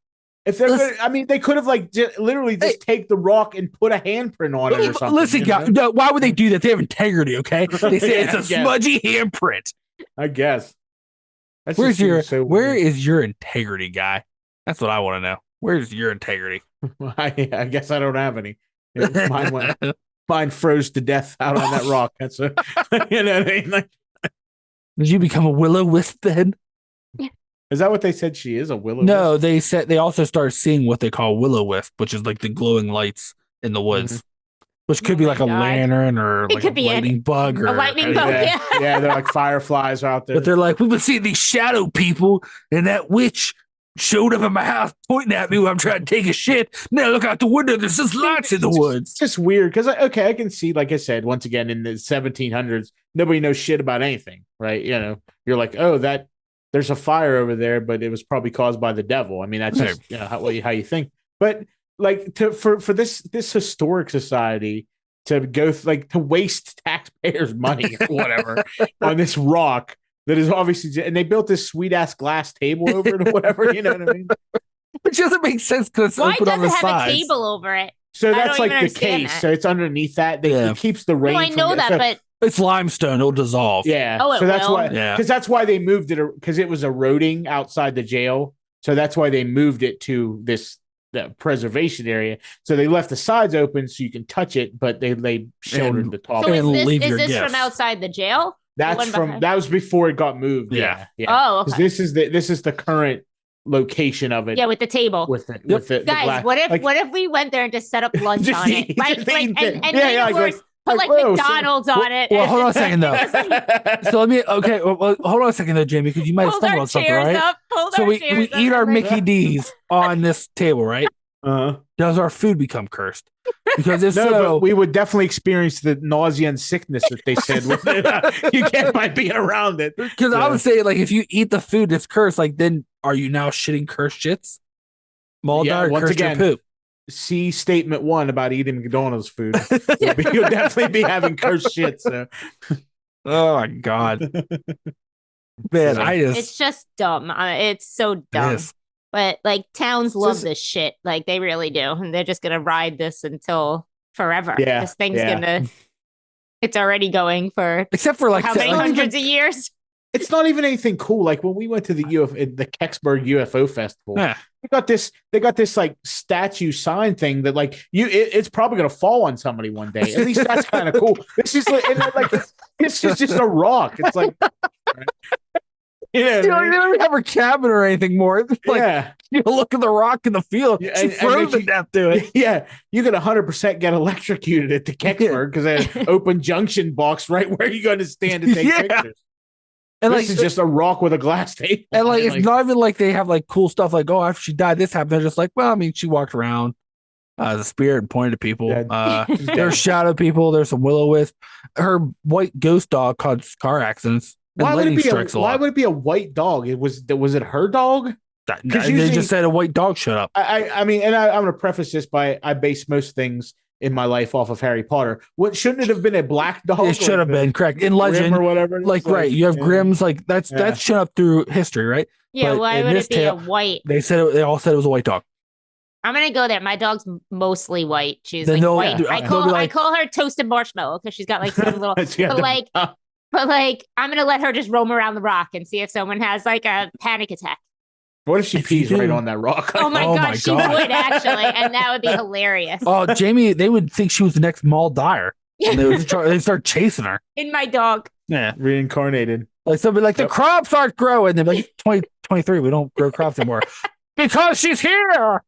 If they're good, I mean, they could have like literally just take the rock and put a handprint on it or something. Listen, guys, no, why would they do that? They have integrity, okay? They say it's a smudgy handprint. I guess. Where is your integrity, guy? That's what I want to know. Where's your integrity? I guess I don't have any. Mine froze to death out on that rock. That's you know what I mean. Like, did you become a will-o-wisp then? Is that what they said? She is a will-o-wisp? No, they said they also started seeing what they call will-o-wisp, which is like the glowing lights in the woods, which could be like a lantern or like a lightning bug or a lightning bug. Yeah, they're like fireflies out there. But they're like, we've been seeing these shadow people, and that witch showed up at my house pointing at me when I'm trying to take a shit. Now look out the window. There's just lights in the woods. It's just weird because, I can see, like I said, once again, in the 1700s, nobody knows shit about anything, right? You know, you're like, oh, there's a fire over there, but it was probably caused by the devil. I mean, that's just how you think. But like for this historic society to go to waste taxpayers' money or whatever on this rock. That is obviously, and they built this sweet ass glass table over it or whatever. You know what I mean? Which doesn't make sense because why does it have a table over it? So that's like the case. So it's underneath that. It keeps the rain. No, I know that, but it's limestone. It'll dissolve. Yeah. Oh, so that's will? why. Yeah. Because that's why they moved it, because it was eroding outside the jail. So that's why they moved it to the preservation area. So they left the sides open so you can touch it, but they sheltered the top. So is this from outside the jail? That was before it got moved. Yeah. Oh, okay. This is the current location of it. Yeah, with the table. With the guys, glass. what if we went there and just set up lunch on it? Put like McDonald's on it. Well, hold on a second though. So hold on a second though, Jamie, because you might have stumbled on something, right? So we eat our Mickey D's on this table, right? Does our food become cursed? Because if but we would definitely experience the nausea and sickness that they said you get by being around it. Because I would say, like, if you eat the food that's cursed, like, then are you now shitting cursed shits? Moll Dyer, once cursed again, poop. See statement 1 about eating McDonald's food. You'll definitely be having cursed shit. So. Oh my god, man! It's just dumb. It's so dumb. But like towns love this shit. Like they really do. And they're just going to ride this until forever. Yeah. This thing's going to. It's already going for except for like how many hundreds of years? It's not even anything cool. Like when we went to the Kecksburg UFO Festival, Yeah. they got this like statue sign thing that like it's probably gonna fall on somebody one day. At least that's kind of cool. This is this is just a rock. It's like you don't even have her cabin or anything more. It's like you look at the rock in the field. She froze to death to it. Yeah, you could 100% get electrocuted at the Kecksburg because they had open junction box right where you're going to stand to take pictures. And this is just a rock with a glass table. And like it's not even like they have like cool stuff like, oh, after she died, this happened. They're just like, well, I mean, she walked around as a spirit and pointed at people. There's shadow people. There's some will-o-wisp. Her white ghost dog caused car accidents. Why would it be a white dog? Was it her dog? They just said a white dog showed up. I mean, and I'm going to preface this by I base most things in my life off of Harry Potter. What shouldn't it have been a black dog? It should have been correct in legend or whatever. Like right, you have Grimm's like that's shown up through history, right? Yeah, but why would it be a white? They all said it was a white dog. I'm gonna go there. My dog's mostly white. She's like white. I call her toasted marshmallow because she's got like some little but like I'm gonna let her just roam around the rock and see if someone has like a panic attack. What if she pees right on that rock? Oh my god, she would actually, and that would be hilarious. Oh, Jaime, they would think she was the next Moll Dyer. They start chasing her. In my dog. Yeah, reincarnated. Like somebody like the crops aren't growing. They're like 2023. We don't grow crops anymore because she's here.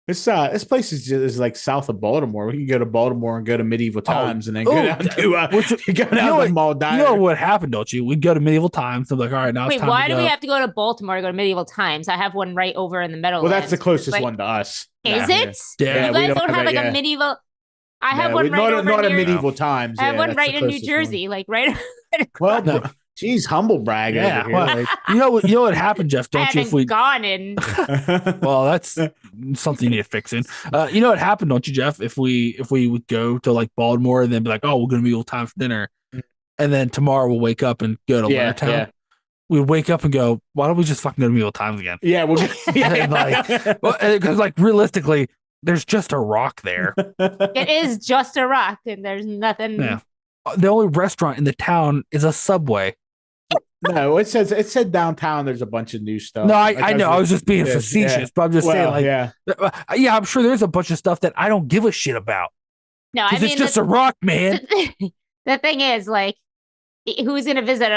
This place is like south of Baltimore. We can go to Baltimore and go to medieval times, and then go down to Moll Dyer. You know what happened, don't you? We go to medieval times. I'm like, all right, now. Wait, why do we have to go to Baltimore to go to medieval times? I have one right over in the Meadowlands. Well, that's the closest one to us. Is it? Yeah. You guys don't have like a medieval. I have one right over not near medieval times. I have one right in New Jersey, like right. Well, no. Geez, humble brag. Yeah, well, you know what happened, Jeff? Don't you? If we gone in. Well, that's something you need fixing. You know what happened, don't you, Jeff? If we would go to like Baltimore and then be like, oh, we're gonna be old time for dinner, and then tomorrow we'll wake up and go to Leonardtown. Yeah. We wake up and go, why don't we just fucking go to medieval times again? Yeah, because like realistically, there's just a rock there. It is just a rock, and there's nothing. Yeah. The only restaurant in the town is a Subway. No, it said downtown. There's a bunch of new stuff. No, I know. I was just being facetious, but I'm just saying, like, yeah, I'm sure there's a bunch of stuff that I don't give a shit about. No, I mean, it's just a rock, man. The thing is, like, who's going to visit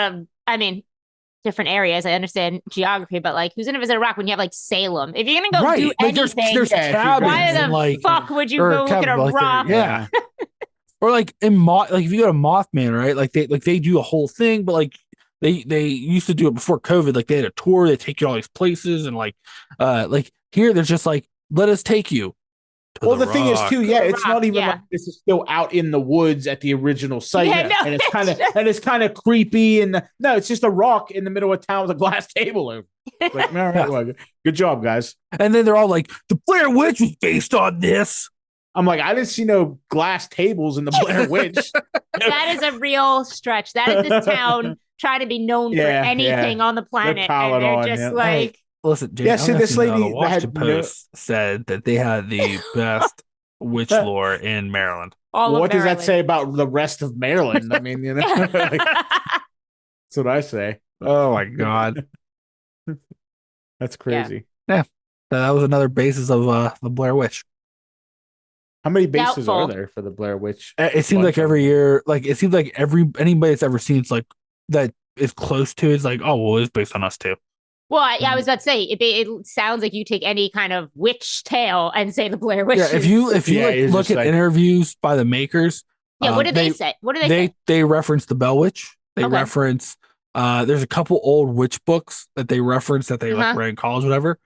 different areas? I understand geography, but like, who's going to visit a rock when you have like Salem? If you're going to go do anything, there's why the fuck would you go look at a rock? Yeah. Or like if you go to Mothman, right? Like they do a whole thing, but like they used to do it before COVID. Like they had a tour, they take you to all these places, and like here they're just like, let us take you. Well, the thing is too, it's not even like this is still out in the woods at the original site, and it's kind of creepy. And no, it's just a rock in the middle of town with a glass table over. Like, all right, well, good job, guys. And then they're all like, the Blair Witch was based on this. I'm like, I didn't see no glass tables in the Blair Witch. That is a real stretch. That is this town trying to be known for anything on the planet, and they're just like. Hey, listen, James, so this lady, the Washington Post said that they had the best witch lore in Maryland. What does that say about the rest of Maryland? I mean, that's what I say. Oh my god, that's crazy. Yeah, that was another basis of the Blair Witch. How many bases are there for the Blair Witch? It seems like every year, like it seems like anybody that's ever seen it's like that is close to it's like, oh well, it's based on us too. Well, I was about to say it sounds like you take any kind of witch tale and say the Blair Witch. Yeah, if you look at interviews by the makers, what do they say? What do they say? They reference the Bell Witch. They reference. There's a couple old witch books that they reference that they like read in college, whatever.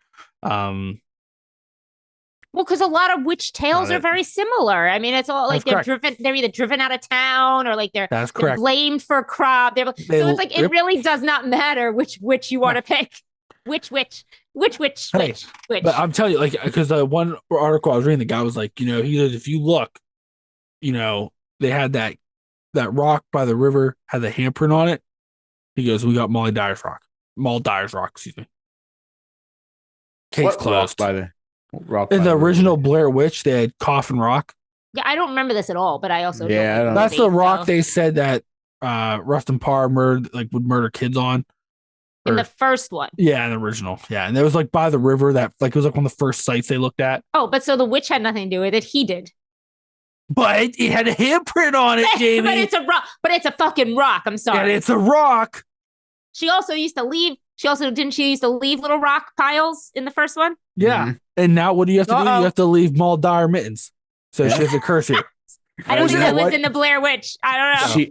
Well, because a lot of witch tales are very similar. I mean, it's all like they're either driven out of town or like they're blamed for a crop. So it's like it really does not matter which witch you want to pick. Which witch. But I'm telling you, like, because the one article I was reading, the guy was like, he said, if you look, they had that rock by the river had the handprint on it. He goes, we got Moll Dyer's rock, excuse me. Case closed. By the rock in the original Blair Witch, they had Coffin Rock. Yeah, I don't remember this at all, but I also don't Yeah, I like don't- That's the movie, rock so- they said that Rustin Parr would murder kids on. in Or, the first one. yeah, in the original. Yeah. And it was like by the river that like it was like one of the first sites they looked at. Oh, but so the witch had nothing to do with it. He did. But it had a handprint on it, Jamie. But it's a rock. But it's a fucking rock. I'm and sorry. it's a rock. She also used to leave. Didn't she used to leave little rock piles in the first one? Yeah. Mhm. And now what do you have to do? Uh-oh. You have to leave Moll Dyer mittens. So she has to curse you. I don't You think know that was what? in the Blair Witch. I don't know.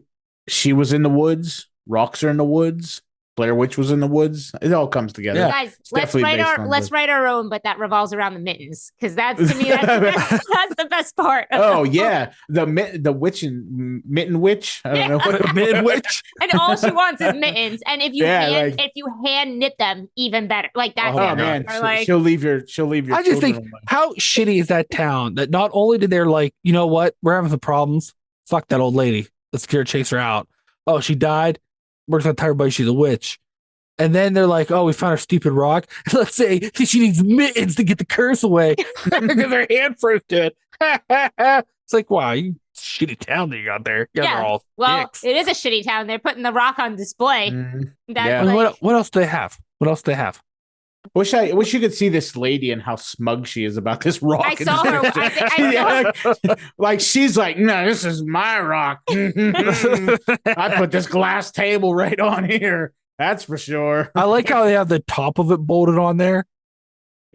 She was in the woods. Rocks are in the woods. Blair Witch was in the woods. It all comes together. Yeah. Guys, definitely based on let's the- write our own, but that revolves around the mittens because that's to me that's the best part. Oh yeah, the witch and mitten witch. I don't know what Mitten witch. And all she wants is mittens. And if you Yeah, if you hand knit them, even better. Like that's Oh it. man, Or like, she'll leave your. I just think children alone. how shitty is that town that not only did they're like, you know what, we're having some problems. Fuck that old lady. Let's get her chase her out. Oh, she died. We're gonna tell everybody she's a witch. And then they're like, oh, we found her stupid rock. Let's say she needs mittens to get the curse away. Because her hand first to it. It's like, wow, you shitty town that you got there. You guys Yeah. are all well, dicks. it is a shitty town. They're putting the rock on display. Mhm. That's Yeah. And like, what else do they have? What else do they have? Wish you could see this lady and how smug she is about this rock. I saw her. I saw Like she's like, no, this is my rock. I put this glass table right on here. That's for sure. I like how they have the top of it bolted on there.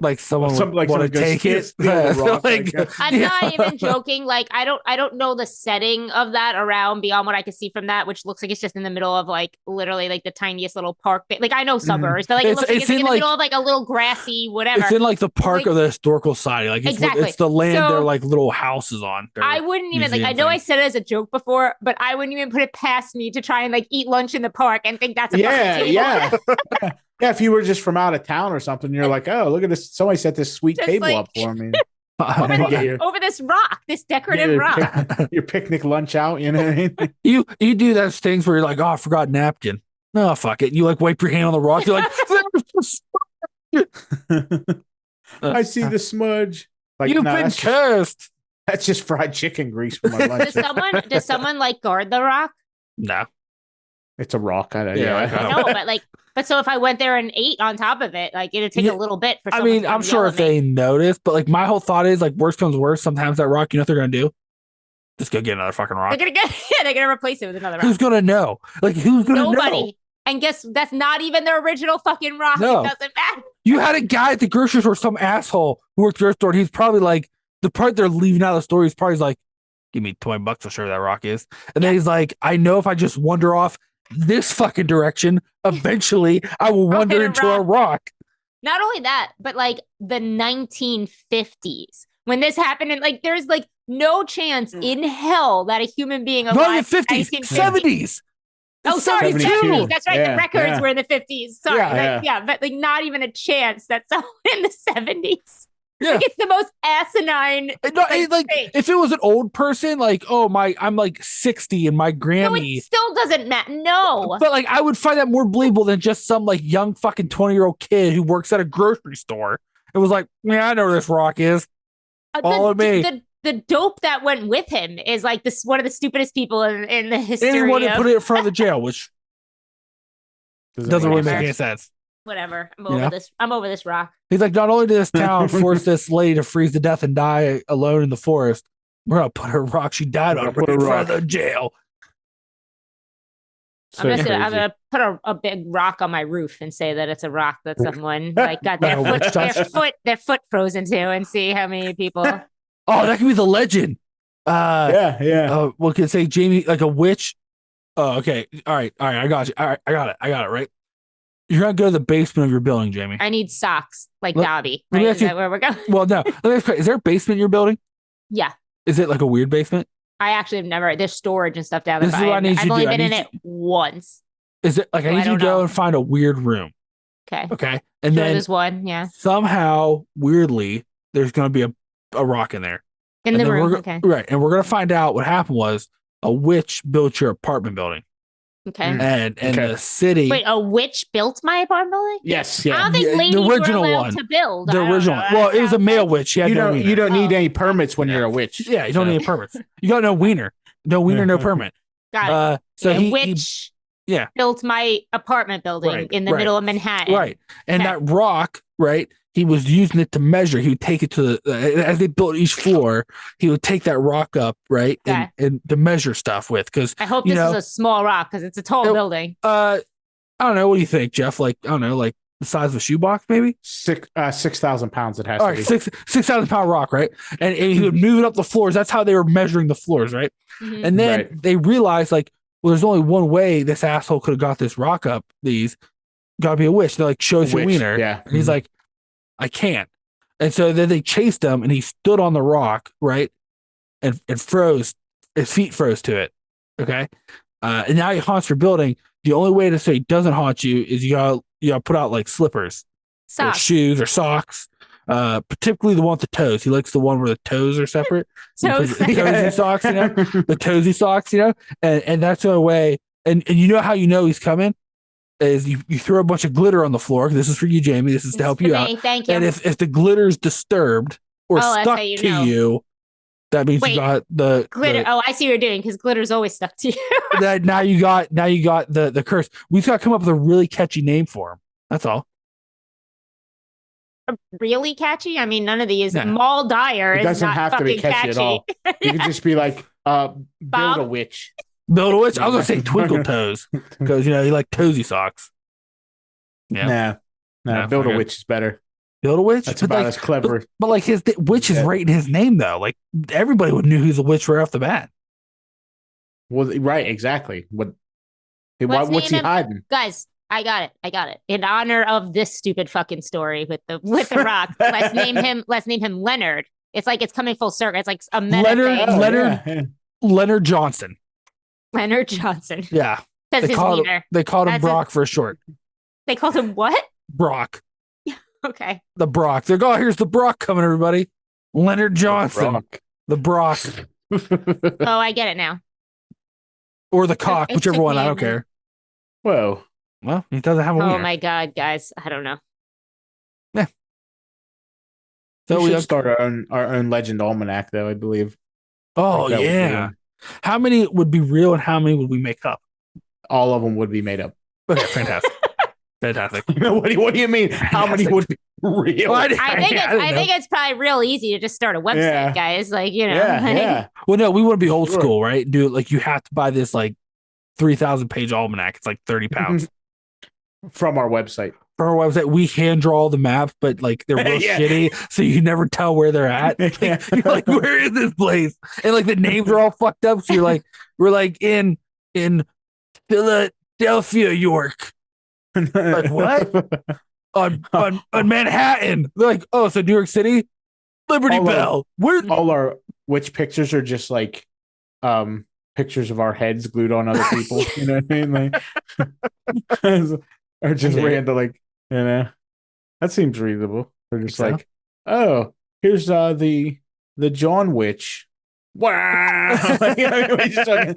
Like someone would want to take it. Steal the rock, Like, I'm yeah. not even joking. Like I don't know the setting of that around beyond what I could see from that, which looks like it's just in the middle of like literally like the tiniest little park. Like I know suburbs, but like it It's- looks like it's it's like in, in the like- middle of like a little grassy whatever. It's in like the park Like- of the historical society. Like it's, Exactly. it's the land So- they're like little houses on. They're- I wouldn't even like. I museum know I thing. said it as a joke before, but I wouldn't even put it past me to try and like eat lunch in the park and think that's a Yeah, fucking table. yeah. Yeah, if you were just from out of town or something, you're like, oh, look at this. Somebody set this sweet Just table like- up for me. over, Yeah, this, yeah. over this rock, this decorative Your rock. your picnic lunch out, you know what I mean? you do those things where you're like, oh, I forgot napkin. No, fuck it. You like wipe your hand on the rock. You're like, I see the smudge. Like, you've no, been that's just, cursed. that's just fried chicken grease for my lunch. Does someone like guard the rock? No. It's a rock. Yeah, Yeah, like, I know, but so if I went there and ate on top of it, like it'd take Yeah, a little bit for. I someone mean, to I'm come sure yell if at me. they notice, but like my whole thought is like worst comes worst, sometimes that rock, you know what they're gonna do? Just go get another fucking rock. they're gonna get, they're gonna replace it with another rock. Who's gonna know? Like who's gonna Nobody. know? And guess that's not even the original fucking rock. No. It doesn't matter. You had a guy at the grocery store, some asshole who worked at the grocery store, and he's probably like the part they're leaving out of the story is probably like, give me $20 to show where that rock is. And then he's like, I know if I just wander off this fucking direction, eventually I will I'll wander hit a into a rock. Not only that, but like the 1950s when this happened, and like there's like no chance in hell that a human being alive. Not in the in 50s, 1950 70s. Oh, sorry, 72. 70s. That's right. Yeah, The records yeah. were in the 50s. Sorry. Yeah, Yeah, but like not even a chance that someone in the 70s. Yeah. Like it's the most asinine. Like thing. if it was an old person, like, oh my, I'm like 60 and my No, Grammy. it still doesn't matter. No. But like I would find that more believable than just some like young fucking 20-year-old kid who works at a grocery store. It was like, yeah, I know where this rock is. Follow me. The dope that went with him is like this one of the stupidest people in the history Anyone to of put it in front of the jail, which doesn't really make Whatever. any sense. whatever. I'm You over know? this. I'm over this rock. He's like, not only did this town force this lady to freeze to death and die alone in the forest, we're gonna put her rock she died on We're gonna right in put a front rock. of the jail. I'm So crazy. gonna put a big rock on my roof and say that it's a rock that someone like got their No, witch their foot frozen to, and see how many people. Oh, that could be the legend. Yeah. We could say Jamie like a witch. Oh, okay. All right. I got you. All right, I got it. Right. You're gonna go to the basement of your building, Jamie. I need socks like Let- Dobby. let me Right? ask Is you- that where we're going? Well, no. Let me ask you, is there a basement in your building? Yeah. Is it like a weird basement? I actually have never. There's storage and stuff down there. This is but what I need you I've to only do. I been in need it once. Is it like I Oh, I need you to don't go know. and find a weird room? Okay. Okay, and Sure, then there's one. Yeah. somehow weirdly there's gonna be a rock in there. In And the then room. we're Okay. Right, and we're gonna find out what happened was a witch built your apartment building. Okay. And Okay. the city. Wait, a witch built my apartment building? Yes, I yeah. don't think Yeah, ladies the original were allowed one. to build. The I don't original know. one. Well, it was a male witch. She had You no don't wiener. you don't need Oh, any okay. permits when Yeah. you're a witch. Yeah, you don't so. need permits. You got no wiener. No wiener, no permit. Got it. So Yeah, he witch yeah. built my apartment building Right, in the right. middle of Manhattan. Right. And Okay. that rock, right? He was using it to measure. He would take it to the as they built each floor, he would take that rock up, right? Okay. And to measure stuff with. Because I hope you this know, is a small rock because it's a tall building. I don't know. What do you think, Jeff? Like, I don't know, like the size of a shoebox, maybe? 6,000 pounds it has All to right, be. 6,000 pound rock, right? And he would move it up the floors. That's how they were measuring the floors, right? Mhm. And then Right. they realized, like, well, there's only one way this asshole could have got this rock up. These gotta be a witch. They're like, show us your Witch, wiener. yeah. And he's like, I can't. And so then they chased him, and he stood on the rock, right? And froze. His feet froze to it. Okay. And now he haunts your building. The only way to say he doesn't haunt you is you gotta put out like slippers or Socks. shoes or socks. Particularly the one with the toes. He likes the one where the toes are separate. Toes. The toesy socks, you know, the toesy socks, you know, and that's the only way. And you know how you know he's coming is you throw a bunch of glitter on the floor. This is for you, Jamie. This is to help For you me. out. Thank you. And if the glitter's disturbed or Oh, that's stuck how you to know. you, that means Wait, you got the glitter. the- Oh, I see what you're doing because glitter's always stuck to you. that now you got the curse. We just got to come up with a really catchy name for him. That's all. Really catchy? I mean, none of these. No. Moll Dyer It is doesn't not have to be fucking catchy at all. You could just be like, build Bob? a witch. Build a witch. I was gonna say twinkle toes because you know you like toesy socks. Yeah. Nah, No, build a okay. witch is better. Build a witch. That's But about like, as clever. But like his witch is Yeah. right in his name though. Like everybody would knew who's a witch right off the bat. Well, right, exactly. What's Let's he name him- hiding? Guys, I got it. In honor of this stupid fucking story with the rock, let's name him Leonard. It's like it's coming full circle. It's like a meta Leonard- thing. Leonard- yeah. Leonard Johnson. Leonard Johnson. Yeah. That's his wiener. They called him That's Brock for short. They called him what? Brock. Okay. The Brock. They're like, oh, here's the Brock coming, everybody. Leonard Johnson. The Brock. Oh, I get it now. Or the cock, It whichever took one. me I a don't care. Whoa. Well, he doesn't have a Oh wiener. my god, guys. I don't know. So we we should start our own legend almanac, though, I believe. Oh, Like that would be yeah. one. How many would be real and how many would we make up? All of them would be made up. Okay, fantastic. Fantastic. what do you mean? How many would be real? Well, I think I it's it's probably real easy to just start a website, Yeah. guys. Like, you know. yeah, like- yeah. Well, no, we want to be old Sure. school, right? Do it like you have to buy this like 3,000 page almanac. It's like 30 pounds. From our website. For our website, we hand draw all the maps, but like they're real Yeah. shitty, so you can never tell where they're at. Like, you're like, where is this place? And like the names are all fucked up. So you're like, we're like in Philadelphia, York. Like, what? On Manhattan. They're like, oh, so New York City, Liberty All our- Bell. Where? All our witch pictures are just like pictures of our heads glued on other people. You know what I mean? Like or just Okay. random, like, you know. That seems reasonable. They're just So? like, oh, here's the John Witch. Wow. Like, you know, we just start-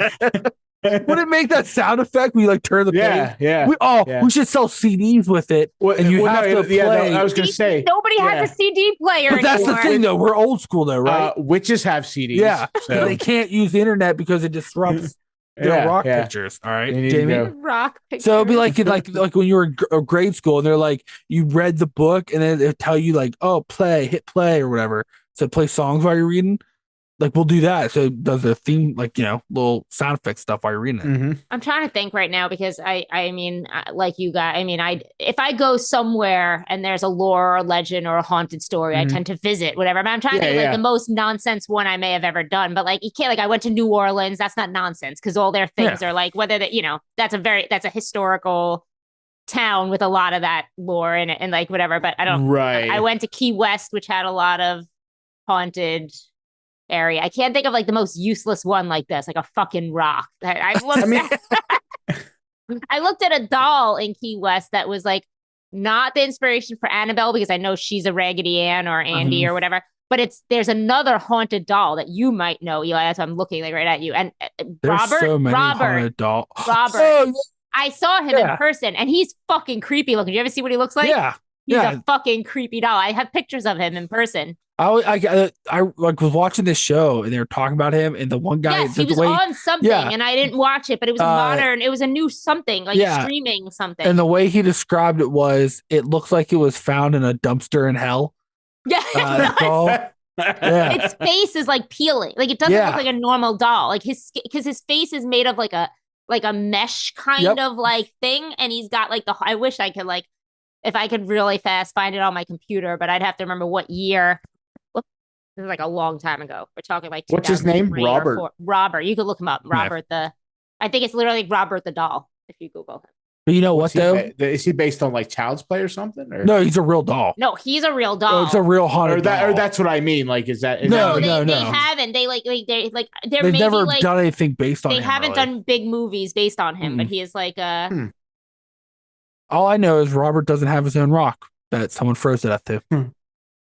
Would it make that sound effect when you like turn the yeah, page? yeah. We Yeah. should sell CDs with it. Well, and you well, have no, to yeah, no, play. I was gonna say, Nobody has a CD player But that's anymore. the thing, though. We're old school, though, right? witches have CDs. Yeah, so they can't use the internet because it disrupts their rock yeah. pictures. All right, They need to Jamie. go. Rock pictures. So it'd be like like when you were in grade school, and they're like, you read the book, and then they tell you like, oh, hit play or whatever. So play songs while you're reading. Like we'll do that. So it does the theme, like, you know, little sound effect stuff while you're reading it. Mm-hmm. I'm trying to think right now because I mean, like you guys, I mean, if I go somewhere and there's a lore or a legend or a haunted story, I Mhm. tend to visit whatever. But I'm trying to Yeah, think like yeah. the most nonsense one I may have ever done. But like you can't, like I went to New Orleans. That's not nonsense because all their things are like whether that, you know, that's a historical town with a lot of that lore in it and like whatever. But I don't. Right. I went to Key West, which had a lot of haunted area. I can't think of like the most useless one like this, like a fucking rock. I've looked I mean- I looked at a doll in Key West that was like not the inspiration for Annabelle because I know she's a Raggedy Ann or Andy or whatever, But there's another haunted doll that you might know, Eli. That's why I'm looking like right at you. And There's Robert, so many Robert, haunted dolls. Robert. Oh, I saw him in person, and he's fucking creepy looking. Do you ever see what he looks like? yeah. He's a fucking creepy doll. I have pictures of him in person. I like was watching this show and they were talking about him, and the one guy, yes, he was on something, and I didn't watch it, but it was it was a new something, like streaming something. And the way he described it was, it looks like it was found in a dumpster in hell. Yeah, its face is like peeling, like it doesn't look like a normal doll, like because his face is made of like a mesh kind of like thing, and he's got like I wish I could like, if I could really fast find it on my computer, but I'd have to remember what year. This is like a long time ago. We're talking like what's his name? Robert. Robert. You could look him up. Robert I think it's literally Robert the doll if you Google him. But you know what though? Is he based on like Child's Play or something? Or? No, he's a real doll. No, he's a real doll. It's a real haunted doll. Or that's what I mean. Like, is that? No, they haven't. They've never done anything based on him. They haven't done big movies based on him, but he is like a. All I know is Robert doesn't have his own rock that someone froze to death to.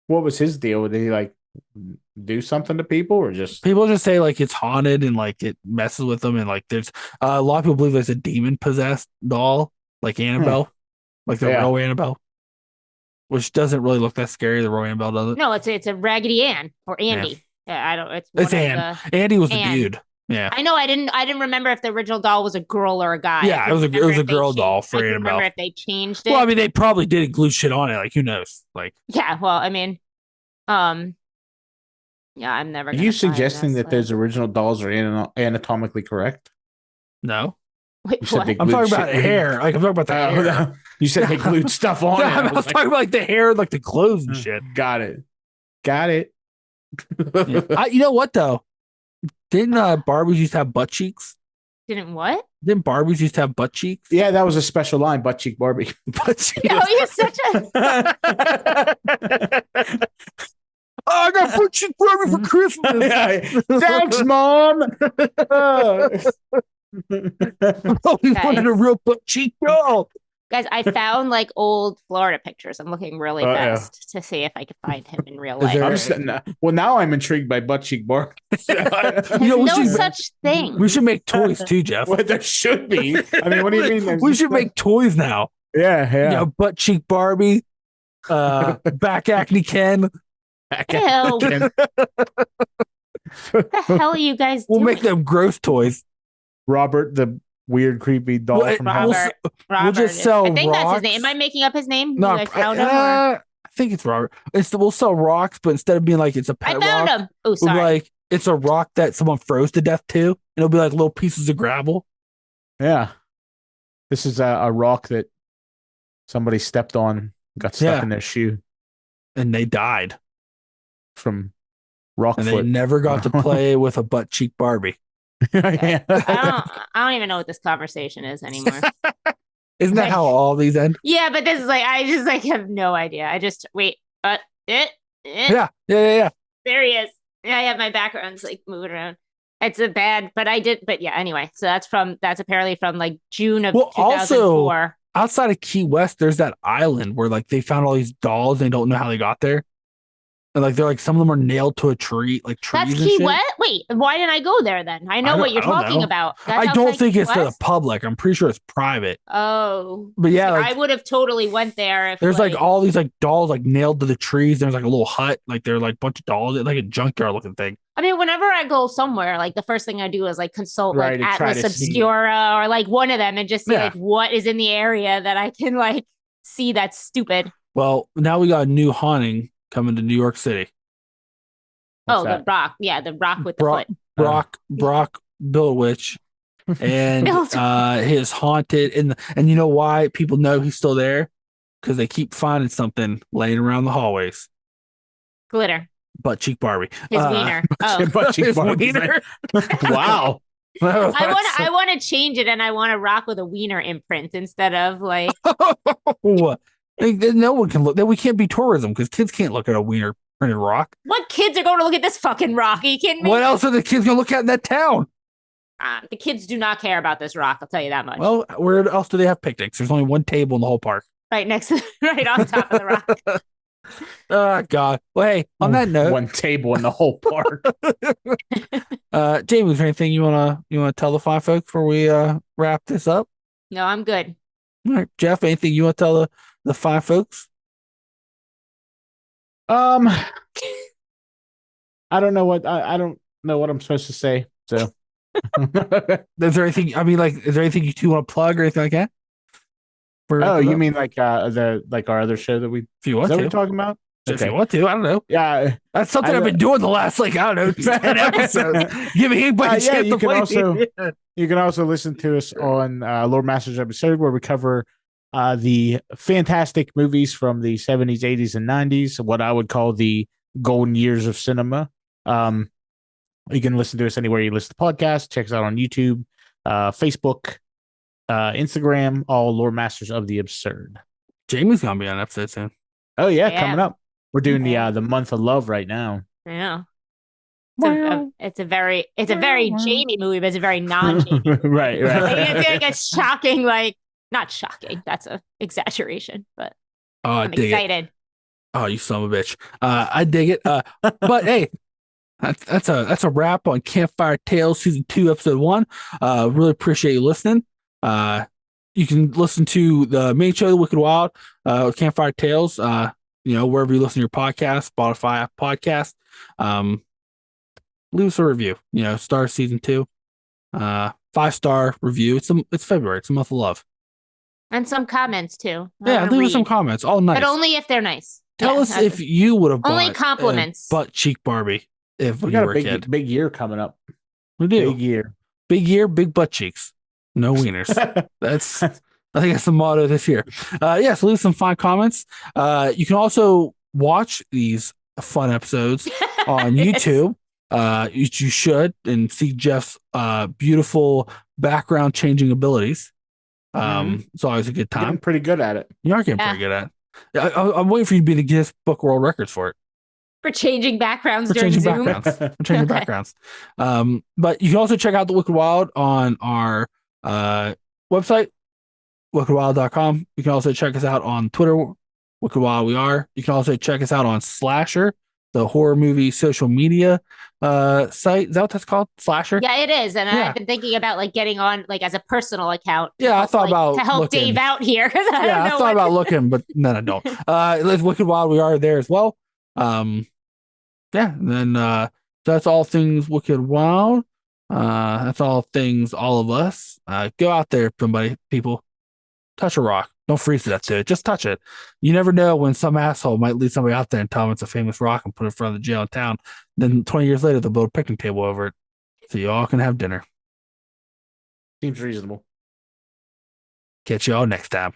What was his deal? Did he like do something to people, or just people just say like it's haunted and like it messes with them, and like there's a lot of people believe there's a demon possessed doll like Annabelle, like the real Annabelle, which doesn't really look that scary. The real Annabelle doesn't. No, it's a Raggedy Ann or Andy. Yeah, I don't. It's Ann. Andy was the dude. Yeah, I know. I didn't remember if the original doll was a girl or a guy. Yeah, it was a girl doll for Annabelle. Remember if they changed it? Well, I mean, they probably did glue shit on it. Like, who knows? Like, yeah. Well, I mean, yeah, I'm never. Are you suggesting that those original dolls are anatomically correct? No. Wait, I'm talking about hair. Like, I'm talking about the hair. No. You said they glued stuff on it. I was talking about like the hair, like the clothes and shit. Got it. You know what though? Didn't Barbies used to have butt cheeks? Didn't what? Didn't Barbies used to have butt cheeks? Yeah, that was a special line, butt cheek Barbie. Butt cheeks. Oh, you're such a. Oh, I got butt cheek Barbie for Christmas. Thanks, Mom. Always wanted a real butt cheek doll. Guys, I found like old Florida pictures. I'm looking really fast to see if I could find him in real life. Well, now I'm intrigued by butt cheek Barbie. No such thing. We should make toys too, Jeff. Well, there should be. I mean, what do you mean? We should make toys now. Yeah. You know, butt cheek Barbie, back acne Ken. Ew. What the hell are you guys doing? We'll make them gross toys. Robert, the weird, creepy doll from Robert. We'll just sell I think rocks. That's his name. Am I making up his name? No, I think it's Robert. We'll sell rocks, but instead of being like it's a pet rock, I found him. Oh, sorry. Like it's a rock that someone froze to death to, and it'll be like little pieces of gravel. Yeah. This is a rock that somebody stepped on, got stuck in their shoe. And they died. From rock and foot. They never got to play with a butt cheek Barbie. I don't even know what this conversation is anymore. Isn't that how all these end? Yeah, but this is like I just like have no idea. I just wait. Yeah. There he is. Yeah, I have my backgrounds like moving around. It's a bad, but yeah. Anyway, so that's apparently from like June of 2004. Also, outside of Key West, there's that island where like they found all these dolls. And they don't know how they got there. And like they're like some of them are nailed to a tree, like trees. That's Key West. Wait, why didn't I go there then? I know what you're talking about. I don't think it's to the public. I'm pretty sure it's private. Oh, but yeah, I would have totally went there. If there's like all these like dolls like nailed to the trees. There's like a little hut, like they're like a bunch of dolls, like a junkyard looking thing. I mean, whenever I go somewhere, like the first thing I do is like consult like Atlas Obscura or like one of them and just see like what is in the area that I can like see that's stupid. Well, now we got a new haunting coming to New York City. What's that? The rock. Yeah, the rock with the foot. Brock Blair Witch. And his haunted and you know why people know he's still there? Because they keep finding something laying around the hallways. Glitter. Butt cheek Barbie. His wiener. Butt cheek Barbie. Wow. I want to change it and I want to rock with a wiener imprint instead of like no one can look. We can't be tourism because kids can't look at a wiener printed rock. What kids are going to look at this fucking rock? Are you kidding me? What else are the kids going to look at in that town? The kids do not care about this rock. I'll tell you that much. Well, where else do they have picnics? There's only one table in the whole park. Right on top of the rock. Oh God. Well, hey, on that note, One table in the whole park. Jamie, is there anything you wanna tell the fine folk before we wrap this up? No, I'm good. All right, Jeff, anything you want to tell the fine folks? Um, I don't know what I don't know what I'm supposed to say. So, Is there anything? I mean, like, is there anything you two want to plug or anything like that? oh, you Up? mean like the like our other show that we If you is want that what to, we're talking about? if you Okay, want to, I don't know. yeah, That's something I've been doing the last, like, I don't know, 10 episodes. Giving anybody a yeah, chance to play. you can also listen to us on Lord Masters episode where we cover the fantastic movies from the 70s, 80s, and 90s, what I would call the golden years of cinema. You can listen to us anywhere you listen to podcasts. Check us out on YouTube, Facebook, Instagram, all Lord Masters of the Absurd. Jamie's gonna be on an episode soon. Oh yeah, Yeah. coming up. We're doing Yeah. the month of love right now. Yeah. It's a very Jamie movie, but it's a very non-Jamie. right. It's like a shocking, like not shocking. That's a exaggeration, but I'm excited. Oh, you son of a bitch! I dig it. But hey, that's a wrap on Campfire Tales Season 2, Episode 1. Really appreciate you listening. You can listen to the main show, The Wicked Wild, Campfire Tales. Wherever you listen to your podcast, Spotify, Apple Podcast. Leave us a review. Star Season 2. 5-star review. It's February. It's a month of love. And some comments too. Yeah, leave us some comments. All nice. But only if they're nice. Tell us if you would have only compliments. butt cheek Barbie if we you got were a a kid. big year coming up. We do. Big year, big butt cheeks. No wieners. I think that's the motto this year. So leave some fine comments. You can also watch these fun episodes on YouTube. You should, and see Jeff's beautiful background changing abilities. It's always a good time. I'm pretty good at it. You are getting pretty good at it. I'm waiting for you to be the Guinness Book World Records for it. For changing backgrounds during Zoom. For changing backgrounds. But you can also check out The Wicked Wild on our website, wickedwild.com. You can also check us out on Twitter, Wicked Wild We Are. You can also check us out on Slasher, the horror movie social media site. Is that what that's called? Slasher? Yeah, it is. And I've been thinking about like getting on like as a personal account. I thought about to help looking. Dave out here. I thought about looking, but then I don't. It's Wicked Wild We Are there as well. And then that's all things Wicked Wild. That's all things all of us. Go out there, people. Touch a rock. Don't freeze to death to it. Just touch it. You never know when some asshole might lead somebody out there and tell them it's a famous rock and put it in front of the jail in town. Then 20 years later, they'll build a picnic table over it so you all can have dinner. Seems reasonable. Catch you all next time.